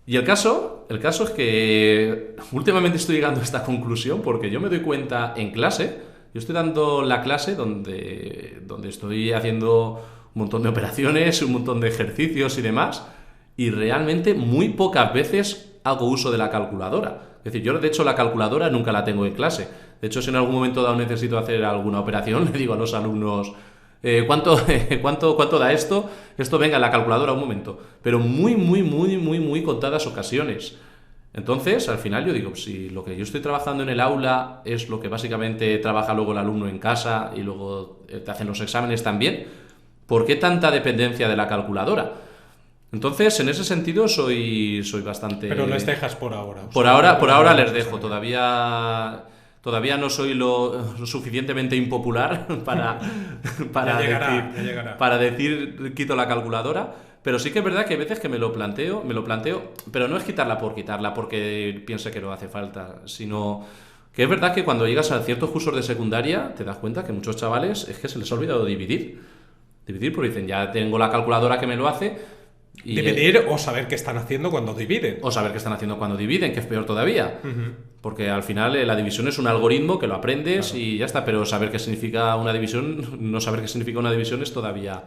Y el caso es que últimamente estoy llegando a esta conclusión porque yo me doy cuenta en clase, yo estoy dando la clase donde estoy haciendo un montón de operaciones, un montón de ejercicios y demás, y realmente muy pocas veces hago uso de la calculadora. Es decir, yo de hecho la calculadora nunca la tengo en clase. De hecho, si en algún momento dado necesito hacer alguna operación, le digo a los alumnos, ¿cuánto da esto? Esto, venga, la calculadora un momento. Pero muy contadas ocasiones. Entonces, al final yo digo, si lo que yo estoy trabajando en el aula es lo que básicamente trabaja luego el alumno en casa y luego te hacen los exámenes también, ¿por qué tanta dependencia de la calculadora? Entonces, en ese sentido soy bastante... Pero les dejas por ahora. Por ahora les dejo. Todavía no soy lo suficientemente impopular para decir quito la calculadora, pero sí que es verdad que hay veces que me lo planteo, pero no es quitarla por quitarla porque piense que no hace falta, sino que es verdad que cuando llegas a ciertos cursos de secundaria te das cuenta que muchos chavales es que se les ha olvidado dividir porque dicen, ya tengo la calculadora que me lo hace. Y dividir o saber qué están haciendo cuando dividen. O saber qué están haciendo cuando dividen, que es peor todavía. Porque al final la división es un algoritmo que lo aprendes, claro, y ya está. Pero saber qué significa una división, no saber qué significa una división es todavía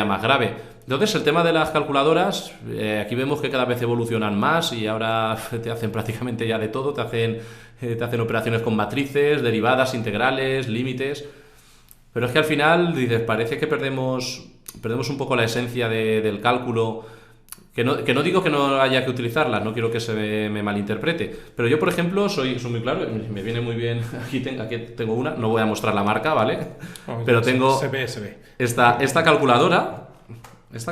más grave. Entonces, el tema de las calculadoras, aquí vemos que cada vez evolucionan más y ahora te hacen prácticamente ya de todo. Te hacen operaciones con matrices, derivadas, integrales, límites. Pero es que al final, dices, parece que perdemos un poco la esencia del cálculo, que no digo que no haya que utilizarla, no quiero que se me malinterprete, pero yo, por ejemplo, soy muy claro, me viene muy bien, aquí tengo una, no voy a mostrar la marca, ¿vale? Pero tengo... Se ve. Esta calculadora es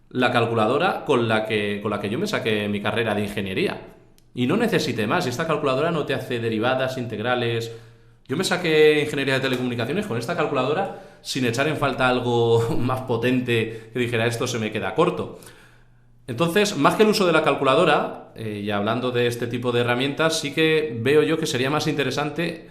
la calculadora con la que yo me saqué mi carrera de ingeniería, y no necesité más, y esta calculadora no te hace derivadas, integrales... Yo me saqué ingeniería de telecomunicaciones con esta calculadora sin echar en falta algo más potente que dijera esto se me queda corto. Entonces, más que el uso de la calculadora, y hablando de este tipo de herramientas, sí que veo yo que sería más interesante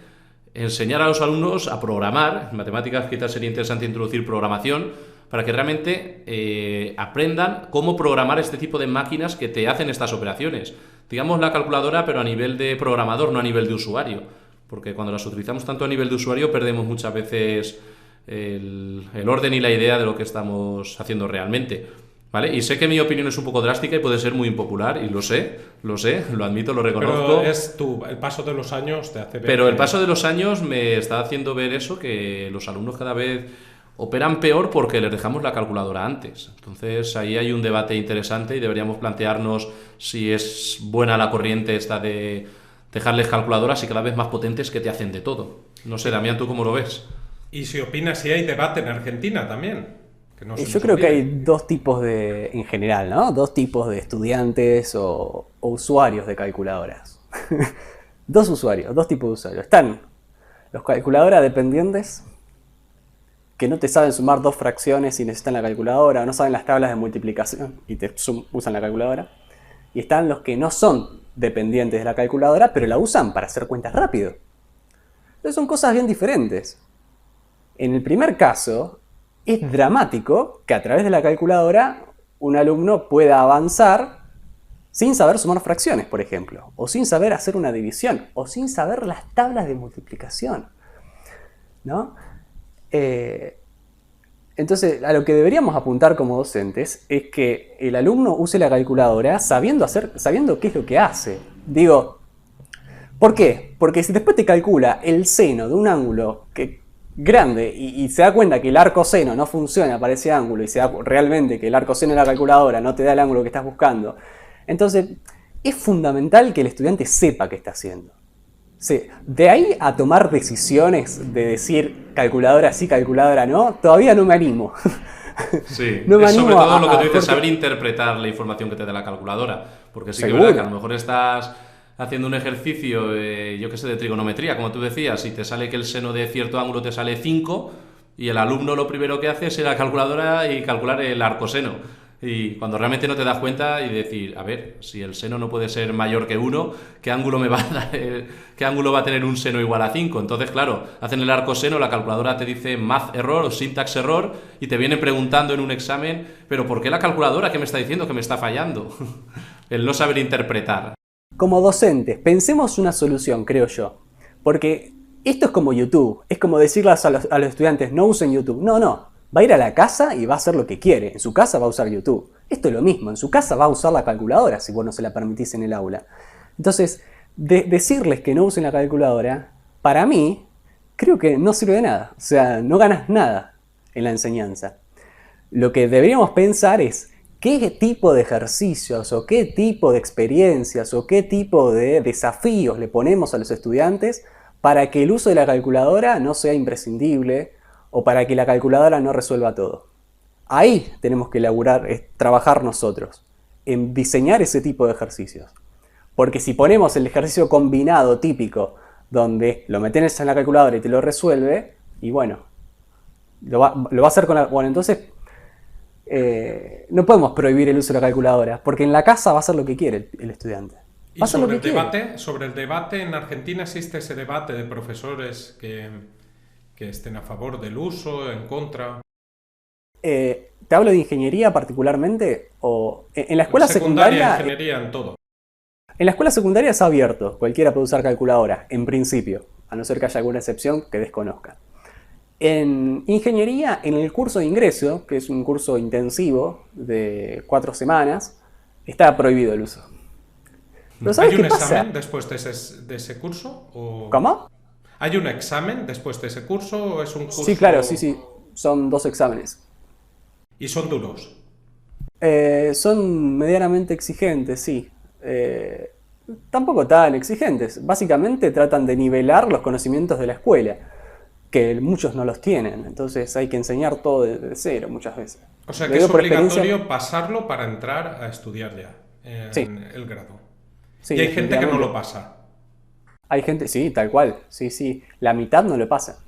enseñar a los alumnos a programar. En matemáticas quizás sería interesante introducir programación para que realmente aprendan cómo programar este tipo de máquinas que te hacen estas operaciones. Digamos la calculadora, pero a nivel de programador, no a nivel de usuario. Porque cuando las utilizamos tanto a nivel de usuario perdemos muchas veces el orden y la idea de lo que estamos haciendo realmente, ¿vale? Y sé que mi opinión es un poco drástica y puede ser muy impopular, y lo sé, lo admito, lo reconozco. Pero el paso de los años te hace ver... Pero el paso de los años me está haciendo ver eso, que los alumnos cada vez operan peor porque les dejamos la calculadora antes. Entonces ahí hay un debate interesante y deberíamos plantearnos si es buena la corriente esta de dejarles calculadoras y cada vez más potentes que te hacen de todo. No sé, Damián, ¿tú cómo lo ves? Y si opinas si hay debate en Argentina también. Yo creo que hay dos tipos en general, ¿no? Dos tipos de estudiantes o usuarios de calculadoras. Dos tipos de usuarios. Están los calculadoras dependientes, que no te saben sumar dos fracciones y necesitan la calculadora, o no saben las tablas de multiplicación y usan la calculadora. Y están los que no son dependientes de la calculadora, pero la usan para hacer cuentas rápido. Entonces son cosas bien diferentes. En el primer caso, es dramático que a través de la calculadora un alumno pueda avanzar sin saber sumar fracciones, por ejemplo, o sin saber hacer una división, o sin saber las tablas de multiplicación, ¿no? Entonces, a lo que deberíamos apuntar como docentes es que el alumno use la calculadora sabiendo qué es lo que hace. Digo, ¿por qué? Porque si después te calcula el seno de un ángulo grande y se da cuenta que el arco seno no funciona para ese ángulo y se da realmente que el arco seno de la calculadora no te da el ángulo que estás buscando, entonces es fundamental que el estudiante sepa qué está haciendo. Sí, de ahí a tomar decisiones de decir calculadora sí, calculadora no, todavía no me animo. Sí, No me es sobre animo todo lo que tú dices, porque- saber interpretar la información que te da la calculadora. Porque sí que es Seguro. verdad que a lo mejor estás haciendo un ejercicio, yo qué sé, de trigonometría, como tú decías, y te sale que el seno de cierto ángulo te sale 5 y el alumno lo primero que hace es ir a la calculadora y calcular el arcoseno. Y cuando realmente no te das cuenta y decir, a ver, si el seno no puede ser mayor que 1, ¿qué ángulo me va a dar, qué ángulo va a tener un seno igual a 5? Entonces, claro, hacen el arcoseno, la calculadora te dice math error o syntax error y te vienen preguntando en un examen, pero ¿por qué la calculadora qué me está diciendo que me está fallando? El no saber interpretar. Como docentes, pensemos una solución, creo yo. Porque esto es como YouTube. Es como decirles a los estudiantes, no usen YouTube. No, no. Va a ir a la casa y va a hacer lo que quiere. En su casa va a usar YouTube. Esto es lo mismo. En su casa va a usar la calculadora si vos no se la permitís en el aula. Entonces, decirles que no usen la calculadora, para mí, creo que no sirve de nada. O sea, no ganas nada en la enseñanza. Lo que deberíamos pensar es qué tipo de ejercicios o qué tipo de experiencias o qué tipo de desafíos le ponemos a los estudiantes para que el uso de la calculadora no sea imprescindible o para que la calculadora no resuelva todo. Ahí tenemos que trabajar nosotros, en diseñar ese tipo de ejercicios. Porque si ponemos el ejercicio combinado típico, donde lo metes en la calculadora y te lo resuelve, y bueno, lo va a hacer con la... Bueno, entonces no podemos prohibir el uso de la calculadora, porque en la casa va a hacer lo que quiere el estudiante. Y sobre el debate, en Argentina existe ese debate de profesores que estén a favor del uso, en contra. ¿Te hablo de ingeniería particularmente? ¿O en la escuela secundaria? Ingeniería, en todo. En la escuela secundaria es abierto, cualquiera puede usar calculadora, en principio, a no ser que haya alguna excepción que desconozca. En ingeniería, en el curso de ingreso, que es un curso intensivo de 4 semanas, está prohibido el uso. Pero ¿sabes qué pasa? ¿Hay un examen después de ese curso? ¿O... ¿Cómo? ¿Hay un examen después de ese curso o es un curso...? Sí, claro, sí. Son 2 exámenes. ¿Y son duros? Son medianamente exigentes, sí. Tampoco tan exigentes. Básicamente tratan de nivelar los conocimientos de la escuela, que muchos no los tienen. Entonces hay que enseñar todo de cero muchas veces. O sea que es obligatorio pasarlo para entrar a estudiar ya en el grado. Sí, y hay gente que no lo pasa. Hay gente, sí, tal cual. Sí. La mitad no lo pasa.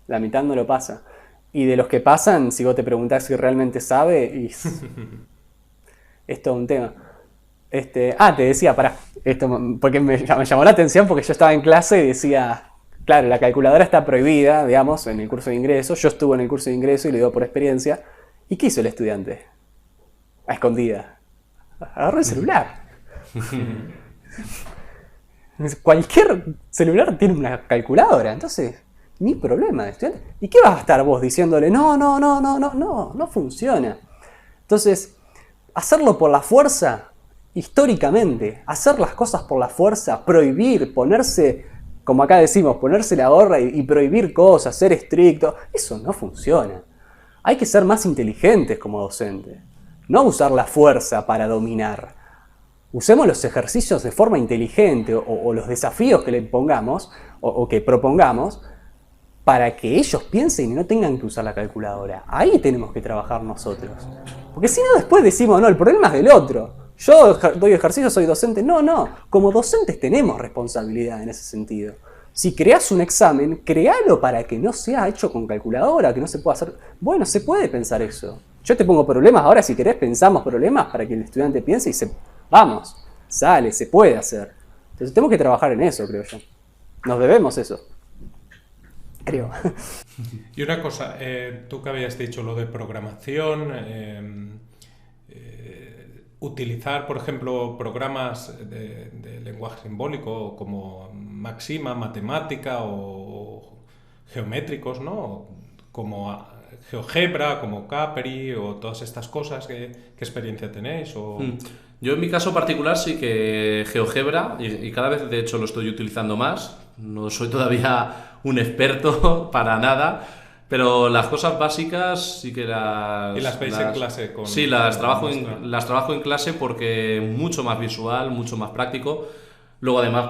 La mitad no lo pasa. Y de los que pasan, si vos te preguntás si realmente sabe, es todo un tema. Te decía, porque me llamó la atención porque yo estaba en clase y decía, claro, la calculadora está prohibida, digamos, en el curso de ingreso. Yo estuve en el curso de ingreso y lo digo por experiencia. ¿Y qué hizo el estudiante? A escondida. Agarró el celular. Cualquier celular tiene una calculadora, entonces, ni problema de estudiante. ¿Y qué vas a estar vos diciéndole? No funciona. Entonces, hacerlo por la fuerza, históricamente, hacer las cosas por la fuerza, prohibir, ponerse, como acá decimos, ponerse la gorra y prohibir cosas, ser estricto, eso no funciona. Hay que ser más inteligentes como docentes, no usar la fuerza para dominar. Usemos los ejercicios de forma inteligente o los desafíos que le pongamos o que propongamos para que ellos piensen y no tengan que usar la calculadora. Ahí tenemos que trabajar nosotros. Porque si no, después decimos, no, el problema es del otro. Yo doy ejercicio, soy docente. No. Como docentes tenemos responsabilidad en ese sentido. Si creás un examen, créalo para que no sea hecho con calculadora, que no se pueda hacer... Bueno, se puede pensar eso. Yo te pongo problemas, ahora si querés pensamos problemas para que el estudiante piense y vamos, sale, se puede hacer. Entonces tenemos que trabajar en eso, creo yo. Nos debemos eso. Creo. Y una cosa, tú que habías dicho lo de programación, utilizar, por ejemplo, programas de lenguaje simbólico como Maxima, Matemática o geométricos, ¿no? Como GeoGebra, como Capri o todas estas cosas. ¿Qué experiencia tenéis? Yo en mi caso particular sí que GeoGebra, y cada vez de hecho lo estoy utilizando más. No soy todavía un experto para nada, pero las cosas básicas sí que las... ¿Y las veis en clase? Sí, las trabajo en clase porque es mucho más visual, mucho más práctico. Luego además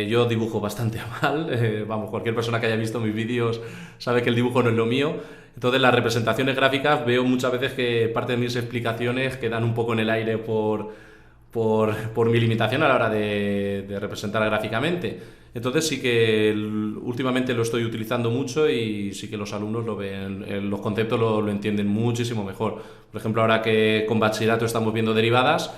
yo dibujo bastante mal, cualquier persona que haya visto mis vídeos sabe que el dibujo no es lo mío. Entonces las representaciones gráficas veo muchas veces que parte de mis explicaciones quedan un poco en el aire por mi limitación a la hora de representar gráficamente. Entonces sí que últimamente lo estoy utilizando mucho y sí que los alumnos lo ven, los conceptos lo entienden muchísimo mejor. Por ejemplo, ahora que con bachillerato estamos viendo derivadas,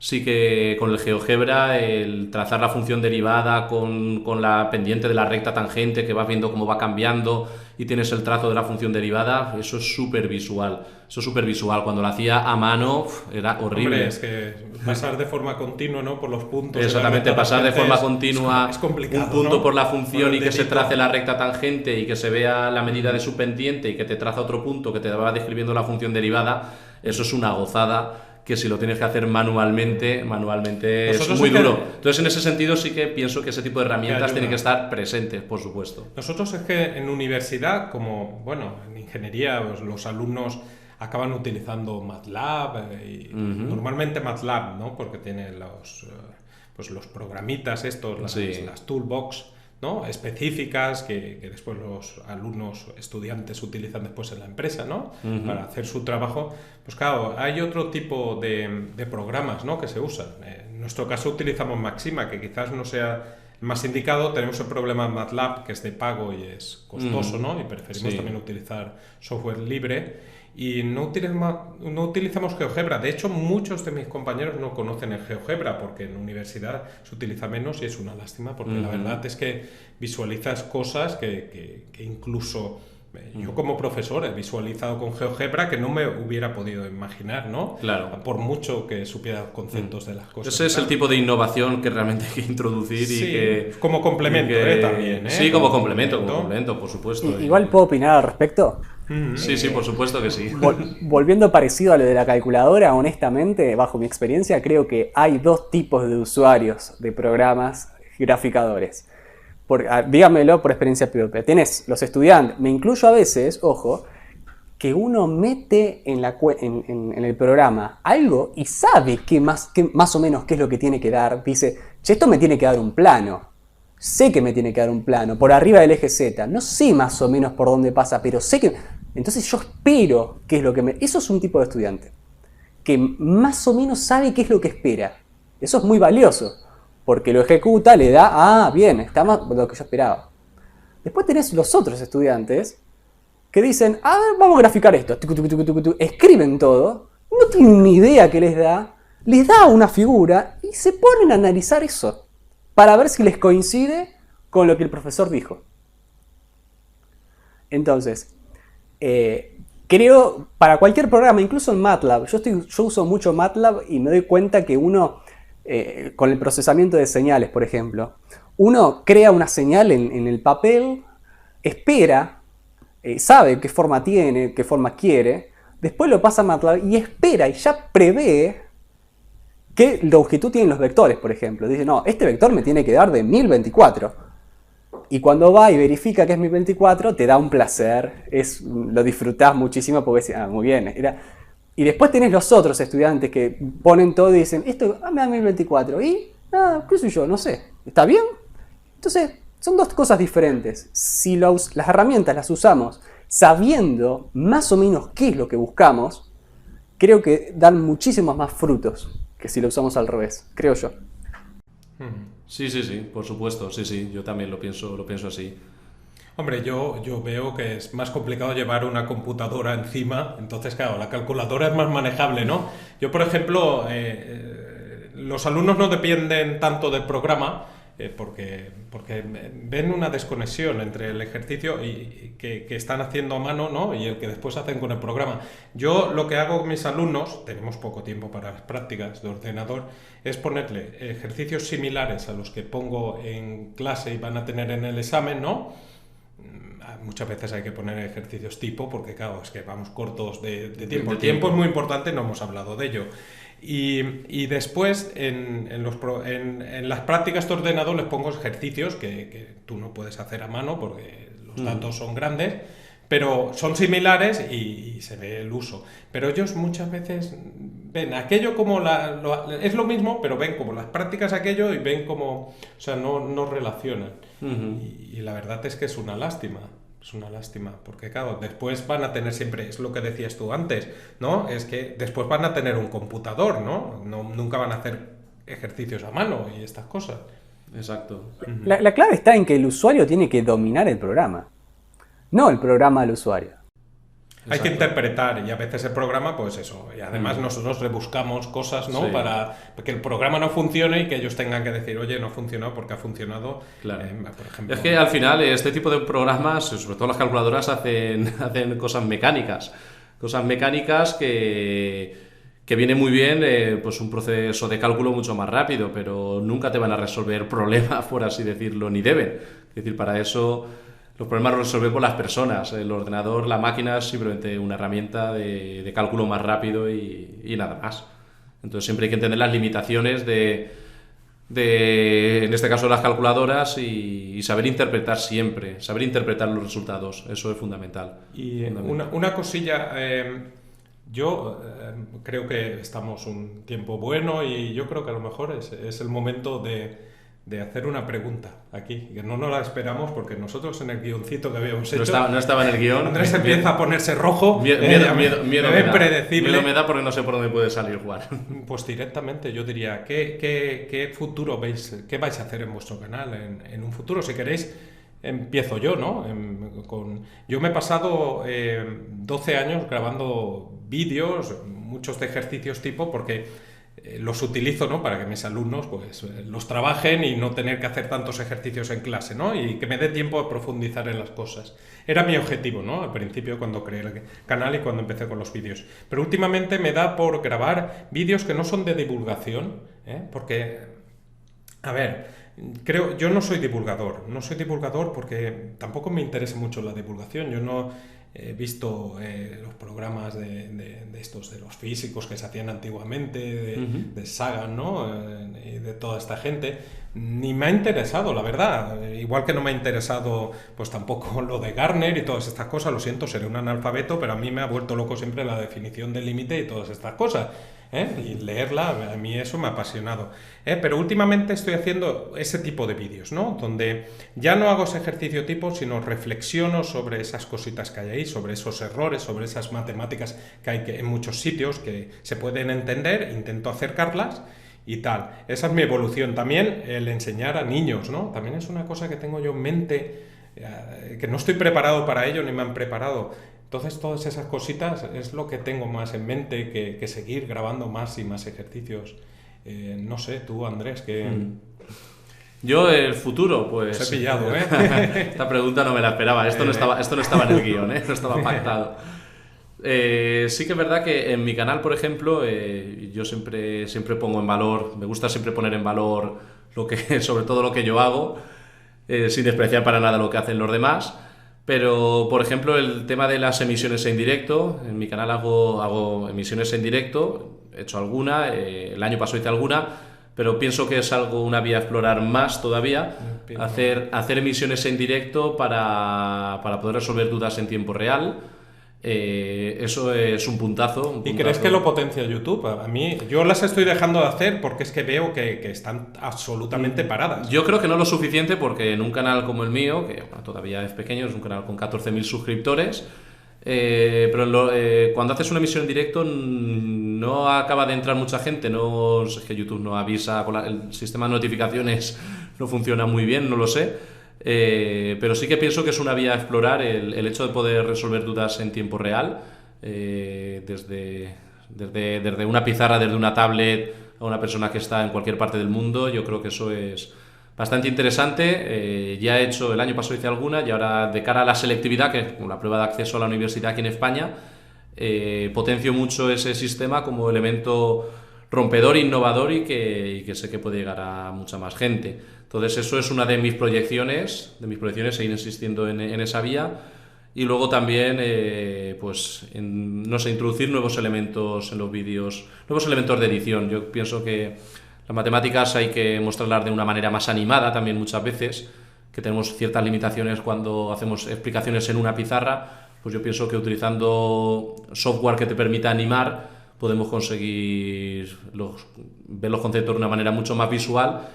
sí que con el GeoGebra, el trazar la función derivada con la pendiente de la recta tangente, que vas viendo cómo va cambiando y tienes el trazo de la función derivada, eso es súper visual. Eso es súper visual. Cuando lo hacía a mano era horrible. Hombre, es que pasar de forma continua, ¿no? Por los puntos. Exactamente, pasar de forma continua es complicado, un punto, ¿no? por la función Por el y que se dedito. trace la recta tangente y que se vea la medida de su pendiente y que te traza otro punto que te va describiendo la función derivada, eso es una gozada, que si lo tienes que hacer manualmente es Nosotros muy sí que- duro. Entonces, en ese sentido sí que pienso que ese tipo de herramientas ayuda. tienen que estar presentes, por supuesto. Nosotros es que en universidad, como, bueno, en ingeniería, pues, los alumnos acaban utilizando MATLAB y normalmente MATLAB, ¿no? Porque tiene pues los programitas estos, Sí. las toolbox, ¿no? Específicas que después los alumnos estudiantes utilizan después en la empresa, ¿no? Para hacer su trabajo. Pues claro, hay otro tipo de programas, ¿no? Que se usan. En nuestro caso utilizamos Maxima, que quizás no sea el más indicado. Tenemos el problema en MATLAB, que es de pago y es costoso, ¿no? Y preferimos Sí. también utilizar software libre. Y no utilizamos GeoGebra. De hecho, muchos de mis compañeros no conocen el GeoGebra porque en universidad se utiliza menos y es una lástima porque la verdad es que visualizas cosas que incluso yo como profesor he visualizado con GeoGebra que no me hubiera podido imaginar, ¿no? Claro. Por mucho que supiera conceptos de las cosas. Ese es el tipo de innovación que realmente hay que introducir Sí, y que... como complemento, y que- también, ¿eh? Sí, como complemento, por supuesto. Igual puedo opinar al respecto. Sí, sí, por supuesto que sí. Volviendo parecido a lo de la calculadora, honestamente, bajo mi experiencia, creo que hay dos tipos de usuarios de programas graficadores. Dígamelo por experiencia propia. Tenés los estudiantes, me incluyo a veces, ojo, que uno mete en el programa algo y sabe que más o menos qué es lo que tiene que dar. Dice, che, esto me tiene que dar un plano. Sé que me tiene que dar un plano, por arriba del eje Z. No sé más o menos por dónde pasa, pero sé que... Entonces yo espero qué es lo que me... Eso es un tipo de estudiante, que más o menos sabe qué es lo que espera. Eso es muy valioso, porque lo ejecuta, le da, bien, está más lo que yo esperaba. Después tenés los otros estudiantes que dicen, a ver, vamos a graficar esto. Escriben todo, no tienen ni idea qué les da una figura y se ponen a analizar eso para ver si les coincide con lo que el profesor dijo. Entonces, creo, para cualquier programa, incluso en MATLAB, yo uso mucho MATLAB y me doy cuenta que uno, con el procesamiento de señales, por ejemplo, uno crea una señal en el papel, espera, sabe qué forma tiene, qué forma quiere, después lo pasa a MATLAB y espera y ya prevé qué longitud tienen los vectores, por ejemplo. Dice, no, este vector me tiene que dar de 1024. Y cuando va y verifica que es 1024, te da un placer, lo disfrutás muchísimo porque decís, muy bien. Y después tenés los otros estudiantes que ponen todo y dicen, esto me da 1024. Y, qué sé yo, no sé, ¿está bien? Entonces, son dos cosas diferentes. Si las herramientas las usamos sabiendo más o menos qué es lo que buscamos, creo que dan muchísimos más frutos que si lo usamos al revés, creo yo. Sí, por supuesto, sí, yo también lo pienso así. Hombre, yo veo que es más complicado llevar una computadora encima, entonces claro, la calculadora es más manejable, ¿no? Yo, por ejemplo, los alumnos no dependen tanto del programa, porque ven una desconexión entre el ejercicio que están haciendo a mano, ¿no? Y el que después hacen con el programa. Yo lo que hago con mis alumnos, tenemos poco tiempo para las prácticas de ordenador, es ponerle ejercicios similares a los que pongo en clase y van a tener en el examen, ¿no? Muchas veces hay que poner ejercicios tipo porque, claro, es que vamos cortos de tiempo. El tiempo es muy importante, no hemos hablado de ello. Y después en las prácticas de ordenador les pongo ejercicios que tú no puedes hacer a mano porque los datos son grandes, pero son similares y se ve el uso. Pero ellos muchas veces ven aquello como es lo mismo, pero ven como las prácticas aquello y ven como, o sea, no relacionan. Y la verdad es que es una lástima, Es una lástima, porque claro, después van a tener siempre, es lo que decías tú antes, ¿no? Es que después van a tener un computador, ¿no? Nunca van a hacer ejercicios a mano y estas cosas. Exacto. La clave está en que el usuario tiene que dominar el programa, no el programa al usuario. Hay que Exacto. interpretar y a veces el programa, pues eso, y además nosotros le buscamos cosas, ¿no? Sí. Para que el programa no funcione y que ellos tengan que decir, oye, no ha funcionado porque ha funcionado, Claro. por ejemplo. Es que al final este tipo de programas, sobre todo las calculadoras, hacen cosas mecánicas. Cosas mecánicas que viene muy bien pues un proceso de cálculo mucho más rápido, pero nunca te van a resolver problemas, por así decirlo, ni deben. Es decir, para eso los problemas los resolvemos las personas. El ordenador, la máquina es simplemente una herramienta de cálculo más rápido y nada más. Entonces siempre hay que entender las limitaciones en este caso, las calculadoras y saber interpretar siempre, saber interpretar los resultados. Eso es fundamental. Y fundamental. una cosilla, yo creo que estamos un tiempo bueno y yo creo que a lo mejor es el momento de hacer una pregunta aquí, que no nos la esperamos porque nosotros en el guioncito que habíamos hecho, No estaba en el guión. Andrés empieza a ponerse rojo, Miedo me me ve da. predecible. Miedo me da porque no sé por dónde puede salir Juan. Pues directamente yo diría, ¿qué futuro veis? ¿Qué vais a hacer en vuestro canal en un futuro? Si queréis, empiezo yo, ¿no? Yo me he pasado 12 años grabando vídeos, muchos de ejercicios tipo, porque los utilizo, ¿no? Para que mis alumnos pues los trabajen y no tener que hacer tantos ejercicios en clase, ¿no? Y que me dé tiempo a profundizar en las cosas. Era mi objetivo, ¿no? Al principio cuando creé el canal y cuando empecé con los vídeos. Pero últimamente me da por grabar vídeos que no son de divulgación, porque, a ver, yo no soy divulgador porque tampoco me interesa mucho la divulgación. Yo no he visto los programas de estos, de los físicos que se hacían antiguamente, de Sagan, ¿no? Y de toda esta gente. Ni me ha interesado, la verdad. Igual que no me ha interesado, pues tampoco lo de Gartner y todas estas cosas. Lo siento, seré un analfabeto, pero a mí me ha vuelto loco siempre la definición del límite y todas estas cosas. Y leerla, a mí eso me ha apasionado. Pero últimamente estoy haciendo ese tipo de vídeos, ¿no? Donde ya no hago ese ejercicio tipo, sino reflexiono sobre esas cositas que hay ahí, sobre esos errores, sobre esas matemáticas que hay en muchos sitios que se pueden entender, intento acercarlas y tal. Esa es mi evolución. También el enseñar a niños, ¿no? También es una cosa que tengo yo en mente, que no estoy preparado para ello ni me han preparado. Entonces todas esas cositas es lo que tengo más en mente que seguir grabando más y más ejercicios. No sé, tú Andrés, que... Yo, el futuro, pues... Os he pillado, ¿eh? Esta pregunta no me la esperaba. Esto no estaba en el guión, ¿eh? No estaba pactado. Sí que es verdad que en mi canal, por ejemplo, yo siempre pongo en valor, me gusta siempre poner en valor sobre todo lo que yo hago, sin despreciar para nada lo que hacen los demás. Pero, por ejemplo, el tema de las emisiones en directo, en mi canal hago emisiones en directo, he hecho alguna, el año pasado hice alguna, pero pienso que es una vía a explorar más todavía, hacer emisiones en directo para poder resolver dudas en tiempo real. Eso es un puntazo. ¿Y crees que lo potencia YouTube? A mí, yo las estoy dejando de hacer porque es que veo que están absolutamente paradas. Yo creo que no lo suficiente porque en un canal como el mío, que bueno, todavía es pequeño, es un canal con 14.000 suscriptores, pero cuando haces una emisión en directo no acaba de entrar mucha gente, es que YouTube no avisa, el sistema de notificaciones no funciona muy bien, no lo sé. Pero sí que pienso que es una vía a explorar el hecho de poder resolver dudas en tiempo real, desde una pizarra, desde una tablet a una persona que está en cualquier parte del mundo. Yo creo que eso es bastante interesante. Ya he hecho, el año pasado hice alguna y ahora de cara a la selectividad, que es la prueba de acceso a la universidad aquí en España, potencio mucho ese sistema como elemento rompedor, innovador y que sé que puede llegar a mucha más gente. Entonces eso es una de mis proyecciones, seguir insistiendo en esa vía. Y luego también, introducir nuevos elementos en los vídeos, nuevos elementos de edición. Yo pienso que las matemáticas hay que mostrarlas de una manera más animada también muchas veces, que tenemos ciertas limitaciones cuando hacemos explicaciones en una pizarra. Pues yo pienso que utilizando software que te permita animar, podemos conseguir ver los conceptos de una manera mucho más visual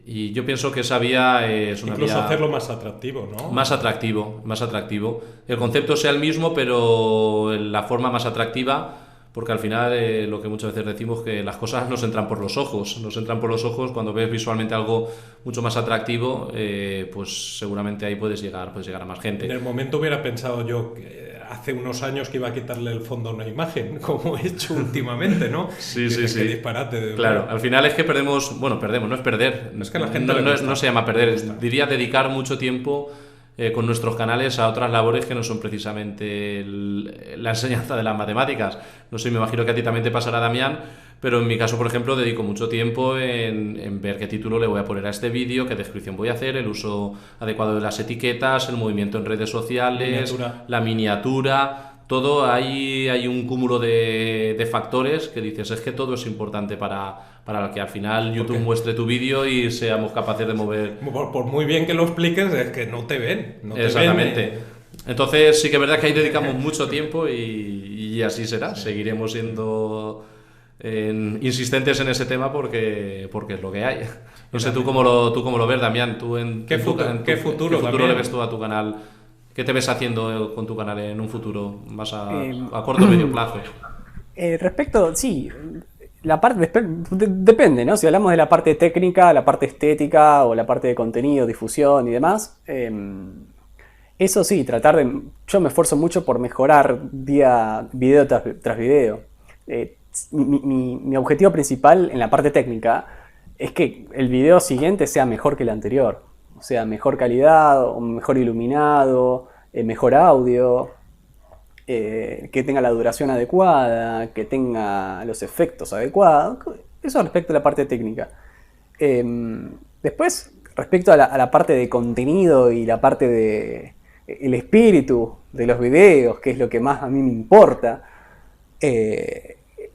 Y yo pienso que esa vía es una Incluso vía hacerlo más atractivo, ¿no? más atractivo, más atractivo. El concepto sea el mismo, pero la forma más atractiva, porque al final lo que muchas veces decimos, que las cosas nos entran por los ojos. Nos entran por los ojos cuando ves visualmente algo mucho más atractivo, pues seguramente ahí puedes llegar a más gente. En el momento hubiera pensado yo que hace unos años que iba a quitarle el fondo a una imagen, como he hecho últimamente, ¿no? Sí, Y sí, dices, sí. qué disparate. Claro, al final es que perdemos, no es perder. Es que a la gente no, le gusta. no se llama perder, diría dedicar mucho tiempo con nuestros canales a otras labores que no son precisamente la enseñanza de las matemáticas. No sé, me imagino que a ti también te pasará, Damián, pero en mi caso, por ejemplo, dedico mucho tiempo en ver qué título le voy a poner a este vídeo, qué descripción voy a hacer, el uso adecuado de las etiquetas, el movimiento en redes sociales, la miniatura. Todo hay un cúmulo de factores que dices, es que todo es importante para que al final YouTube muestre tu vídeo y seamos capaces de mover. Por muy bien que lo expliques, es que no te ven. No te Exactamente. ven. Entonces sí que es verdad que ahí dedicamos mucho tiempo y así será. Sí. Seguiremos siendo insistentes en ese tema porque es lo que hay. No sé tú cómo lo ves, Damián. ¿Qué futuro le ves tú a tu canal? ¿Qué te ves haciendo con tu canal en un futuro más a corto o medio plazo? Respecto, sí, la parte depende, ¿no? Si hablamos de la parte técnica, la parte estética o la parte de contenido, difusión y demás, eso sí, yo me esfuerzo mucho por mejorar video tras video. Mi objetivo principal en la parte técnica es que el video siguiente sea mejor que el anterior. O sea, mejor calidad, o mejor iluminado, mejor audio, que tenga la duración adecuada, que tenga los efectos adecuados. Eso respecto a la parte técnica. Después, respecto a la parte de contenido y la parte de el espíritu de los videos, que es lo que más a mí me importa,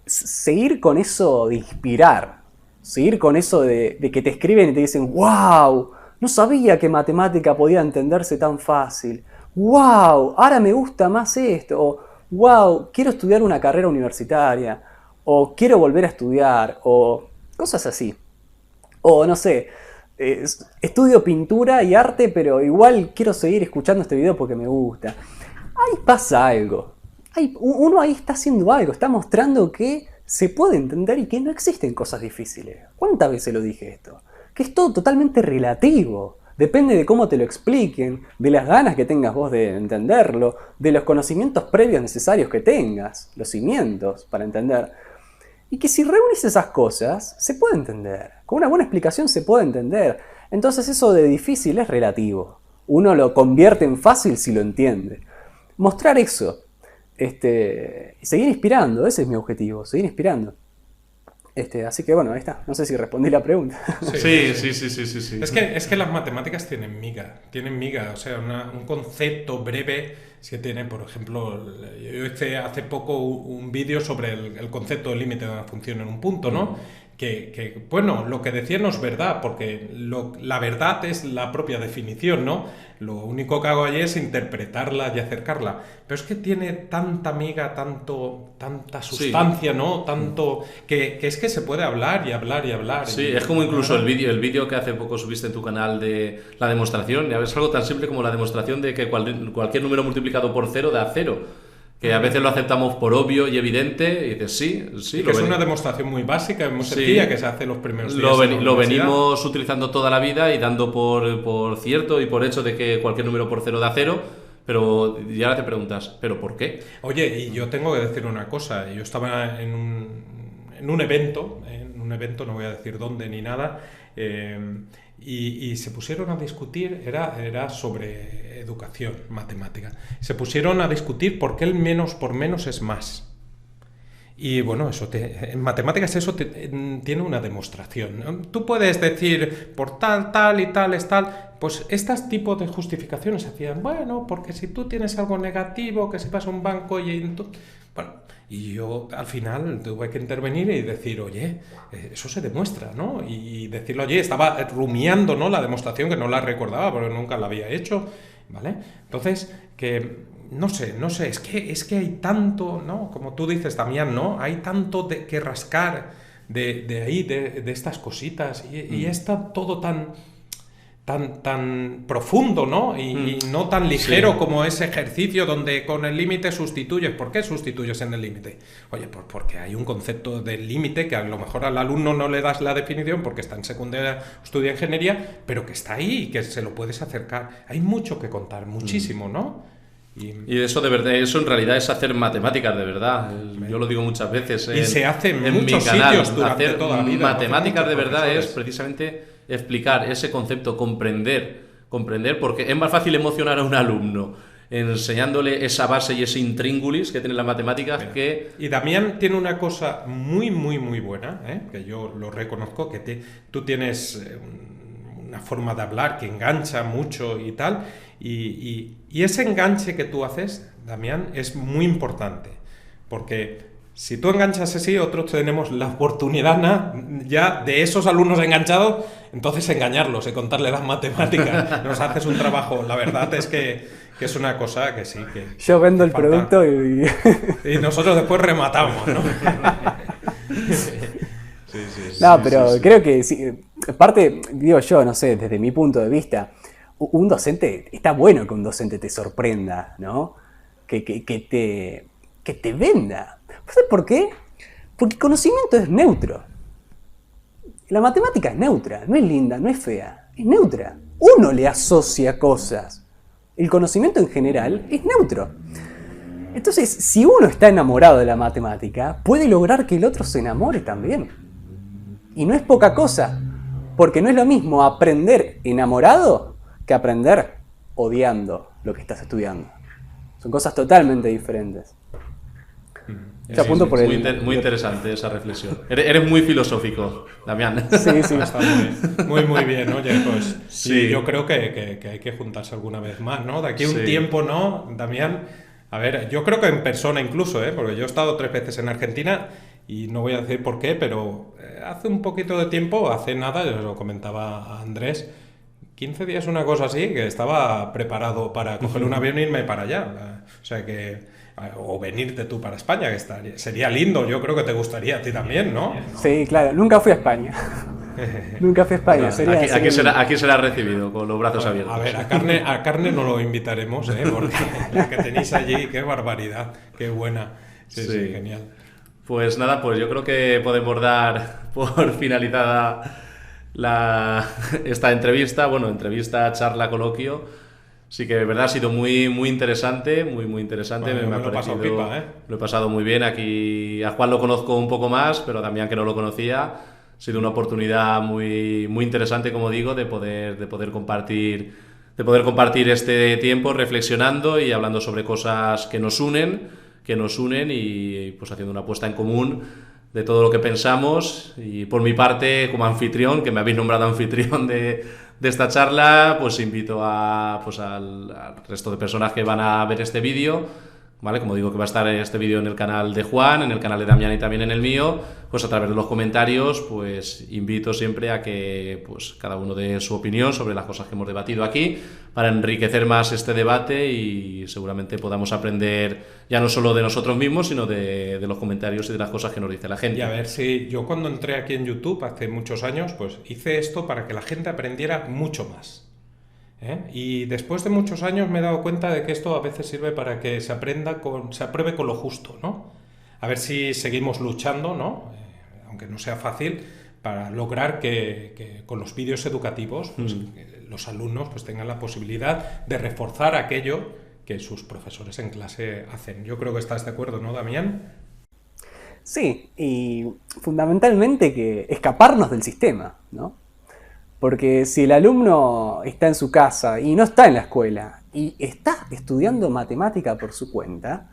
seguir con eso de inspirar, seguir con eso de que te escriben y te dicen ¡wow! No sabía que matemática podía entenderse tan fácil. ¡Wow! Ahora me gusta más esto. O ¡wow! Quiero estudiar una carrera universitaria. O quiero volver a estudiar. O cosas así. O no sé, estudio pintura y arte, pero igual quiero seguir escuchando este video porque me gusta. Ahí pasa algo. Uno ahí está haciendo algo. Está mostrando que se puede entender y que no existen cosas difíciles. ¿Cuántas veces lo dije esto? Que es todo totalmente relativo. Depende de cómo te lo expliquen, de las ganas que tengas vos de entenderlo, de los conocimientos previos necesarios que tengas, los cimientos para entender. Y que si reúnes esas cosas, se puede entender. Con una buena explicación se puede entender. Entonces eso de difícil es relativo. Uno lo convierte en fácil si lo entiende. Mostrar eso. Seguir inspirando, ese es mi objetivo, seguir inspirando. Así que bueno, ahí está. No sé si respondí la pregunta. Sí. Es que las matemáticas tienen miga. O sea, un concepto breve que tiene, por ejemplo, yo hice hace poco un vídeo sobre el concepto del límite de una función en un punto, ¿no? Que bueno, lo que decía no es verdad, porque la verdad es la propia definición, ¿no? Lo único que hago allí es interpretarla y acercarla. Pero es que tiene tanta miga, tanta sustancia, sí, ¿no? Tanto que es que se puede hablar y hablar y hablar. Sí, es como incluso el vídeo que hace poco subiste en tu canal de la demostración. Ya ves, algo tan simple como la demostración de que cualquier número multiplicado por 0 da 0. Que a veces lo aceptamos por obvio y evidente, y dices sí. Que es una demostración muy básica, muy sencilla, que se hace los primeros días. Lo venimos utilizando toda la vida y dando por cierto y por hecho de que cualquier número por 0 da 0, pero y ahora te preguntas, ¿pero por qué? Oye, y yo tengo que decir una cosa. Yo estaba en un evento, no voy a decir dónde ni nada, y se pusieron a discutir, era sobre educación, matemática. Se pusieron a discutir por qué el menos por menos es más. Y bueno, en matemáticas eso tiene una demostración, ¿no? Tú puedes decir por tal y tal es tal. Pues estos tipos de justificaciones hacían, bueno, porque si tú tienes algo negativo, que si vas a un banco y yo al final tuve que intervenir y decir, oye, eso se demuestra, ¿no? Y decirlo, oye, estaba rumiando, ¿no?, la demostración, que no la recordaba porque nunca la había hecho, ¿vale? Entonces, que no sé, es que hay tanto, ¿no? Como tú dices, Damián, ¿no? Hay tanto que rascar de ahí, de estas cositas, y está todo tan profundo, ¿no? Y no tan ligero como ese ejercicio donde con el límite sustituyes. ¿Por qué sustituyes en el límite? Oye, pues porque hay un concepto del límite que a lo mejor al alumno no le das la definición porque está en secundaria, estudia ingeniería, pero que está ahí y que se lo puedes acercar. Hay mucho que contar, muchísimo, ¿no? Y eso de verdad, eso en realidad es hacer matemáticas de verdad. Yo lo digo muchas veces y se hace en muchos mi canal. sitios durante hacer toda la vida. Matemáticas de verdad es precisamente explicar ese concepto, comprender, porque es más fácil emocionar a un alumno enseñándole esa base y ese intríngulis que tiene las matemáticas que... Y Damián tiene una cosa muy, muy, muy buena, que yo lo reconozco, que tú tienes una forma de hablar que engancha mucho y tal, y ese enganche que tú haces, Damián, es muy importante, porque si tú enganchas así, otros tenemos la oportunidad ya de esos alumnos enganchados, entonces engañarlos y contarles las matemáticas. Nos haces un trabajo, la verdad es que es una cosa que sí, que... Yo vendo el producto y nosotros después rematamos, ¿no? No, pero creo que sí, aparte, digo yo, no sé, desde mi punto de vista, un docente, está bueno que un docente te sorprenda, ¿no? Que te venda. ¿Sabes por qué? Porque el conocimiento es neutro. La matemática es neutra, no es linda, no es fea, es neutra. Uno le asocia cosas. El conocimiento en general es neutro. Entonces, si uno está enamorado de la matemática, puede lograr que el otro se enamore también. Y no es poca cosa, porque no es lo mismo aprender enamorado que aprender odiando lo que estás estudiando. Son cosas totalmente diferentes. Sí, apunto por muy interesante esa reflexión. Eres muy filosófico, Damián. Sí. Está muy bien. Oye, pues sí, yo creo que hay que juntarse alguna vez más, ¿no? De aquí a un tiempo, ¿no, Damián? A ver, yo creo que en persona incluso, porque yo he estado 3 veces en Argentina y no voy a decir por qué, pero hace un poquito de tiempo, hace nada, yo lo comentaba a Andrés, 15 días, una cosa así, que estaba preparado para coger un avión e irme para allá. O sea que... O venirte tú para España, que sería lindo, yo creo que te gustaría a ti también, ¿no? Sí, claro, nunca fui a España. Nunca fui a España. Bueno, aquí será recibido con los brazos abiertos. A ver, a carne no lo invitaremos, porque la que tenéis allí, qué barbaridad, qué buena. Sí, genial. Pues nada, pues yo creo que podemos dar por finalizada esta entrevista, charla, coloquio. Sí que de verdad ha sido muy interesante, muy interesante. Bueno, me ha lo he pasado parecido, pipa, lo he pasado muy bien. Aquí a Juan lo conozco un poco más, pero también que no lo conocía. Ha sido una oportunidad muy interesante, como digo, de poder compartir este tiempo reflexionando y hablando sobre cosas que nos unen y pues haciendo una apuesta en común de todo lo que pensamos. Y por mi parte, como anfitrión, que me habéis nombrado anfitrión de esta charla, pues invito al resto de personas que van a ver este vídeo, ¿vale? Como digo, que va a estar este vídeo en el canal de Juan, en el canal de Damián y también en el mío, pues a través de los comentarios, pues invito siempre a que pues cada uno dé su opinión sobre las cosas que hemos debatido aquí, para enriquecer más este debate y seguramente podamos aprender ya no solo de nosotros mismos, sino de los comentarios y de las cosas que nos dice la gente. Y a ver si yo cuando entré aquí en YouTube hace muchos años, pues hice esto para que la gente aprendiera mucho más. Y después de muchos años me he dado cuenta de que esto a veces sirve para que se apruebe con lo justo, ¿no? A ver si seguimos luchando, ¿no? Aunque no sea fácil, para lograr que con los vídeos educativos pues, los alumnos pues, tengan la posibilidad de reforzar aquello que sus profesores en clase hacen. Yo creo que estás de acuerdo, ¿no, Damián? Sí, y fundamentalmente que escaparnos del sistema, ¿no? Porque si el alumno está en su casa y no está en la escuela y está estudiando matemática por su cuenta,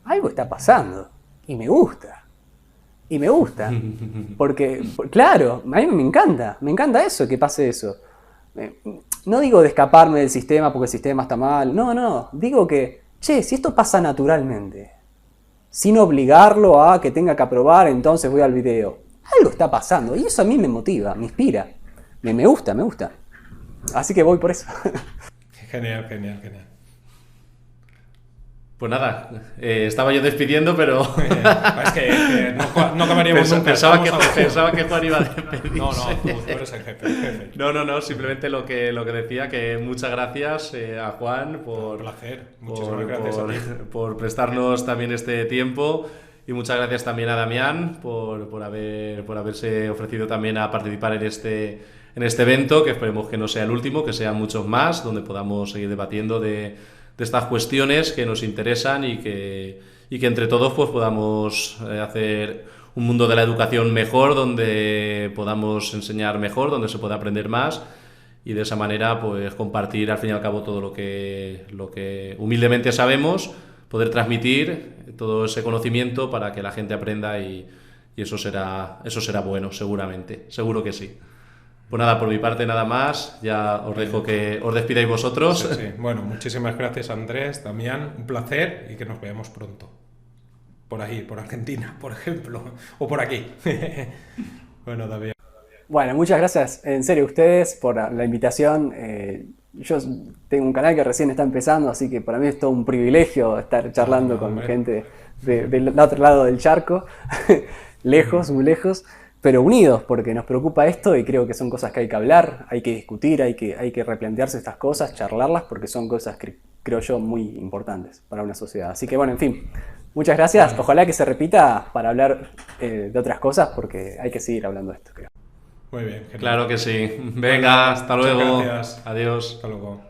algo está pasando. Y me gusta. Porque, claro, a mí me encanta eso, que pase eso. No digo de escaparme del sistema porque el sistema está mal, no, digo que, si esto pasa naturalmente, sin obligarlo a que tenga que aprobar, entonces voy al video. Algo está pasando y eso a mí me motiva, me inspira. Me gusta. Así que voy por eso. Genial. Pues nada, estaba yo despidiendo, pero Es que no acabaríamos nunca. pensaba que Juan iba a despedirse. No, tú eres el jefe. No, simplemente lo que decía, que muchas gracias a Juan Un placer. Muchísimas gracias a ti. por prestarnos también este tiempo, y muchas gracias también a Damián por haberse ofrecido también a participar en este evento, que esperemos que no sea el último, que sean muchos más, donde podamos seguir debatiendo de estas cuestiones que nos interesan, y que entre todos pues podamos hacer un mundo de la educación mejor, donde podamos enseñar mejor, donde se pueda aprender más, y de esa manera pues compartir al fin y al cabo todo lo que humildemente sabemos, poder transmitir todo ese conocimiento para que la gente aprenda, y eso será bueno, seguro que sí. Pues nada, por mi parte nada más, ya os dejo que os despidáis vosotros. Sí. Bueno, muchísimas gracias, Andrés, Damián, un placer, y que nos veamos pronto. Por ahí, por Argentina, por ejemplo, o por aquí. Bueno, Damián. Bueno, muchas gracias en serio a ustedes por la invitación. Yo tengo un canal que recién está empezando, así que para mí es todo un privilegio estar charlando con gente del otro lado del charco, lejos, muy lejos, pero unidos, porque nos preocupa esto y creo que son cosas que hay que hablar, hay que discutir, hay que replantearse estas cosas, charlarlas, porque son cosas que creo yo muy importantes para una sociedad. Así que bueno, en fin, muchas gracias. Ojalá que se repita para hablar de otras cosas, porque hay que seguir hablando de esto, creo. Muy bien. Genial. Claro que sí. Venga, hasta luego. Gracias. Adiós. Hasta luego.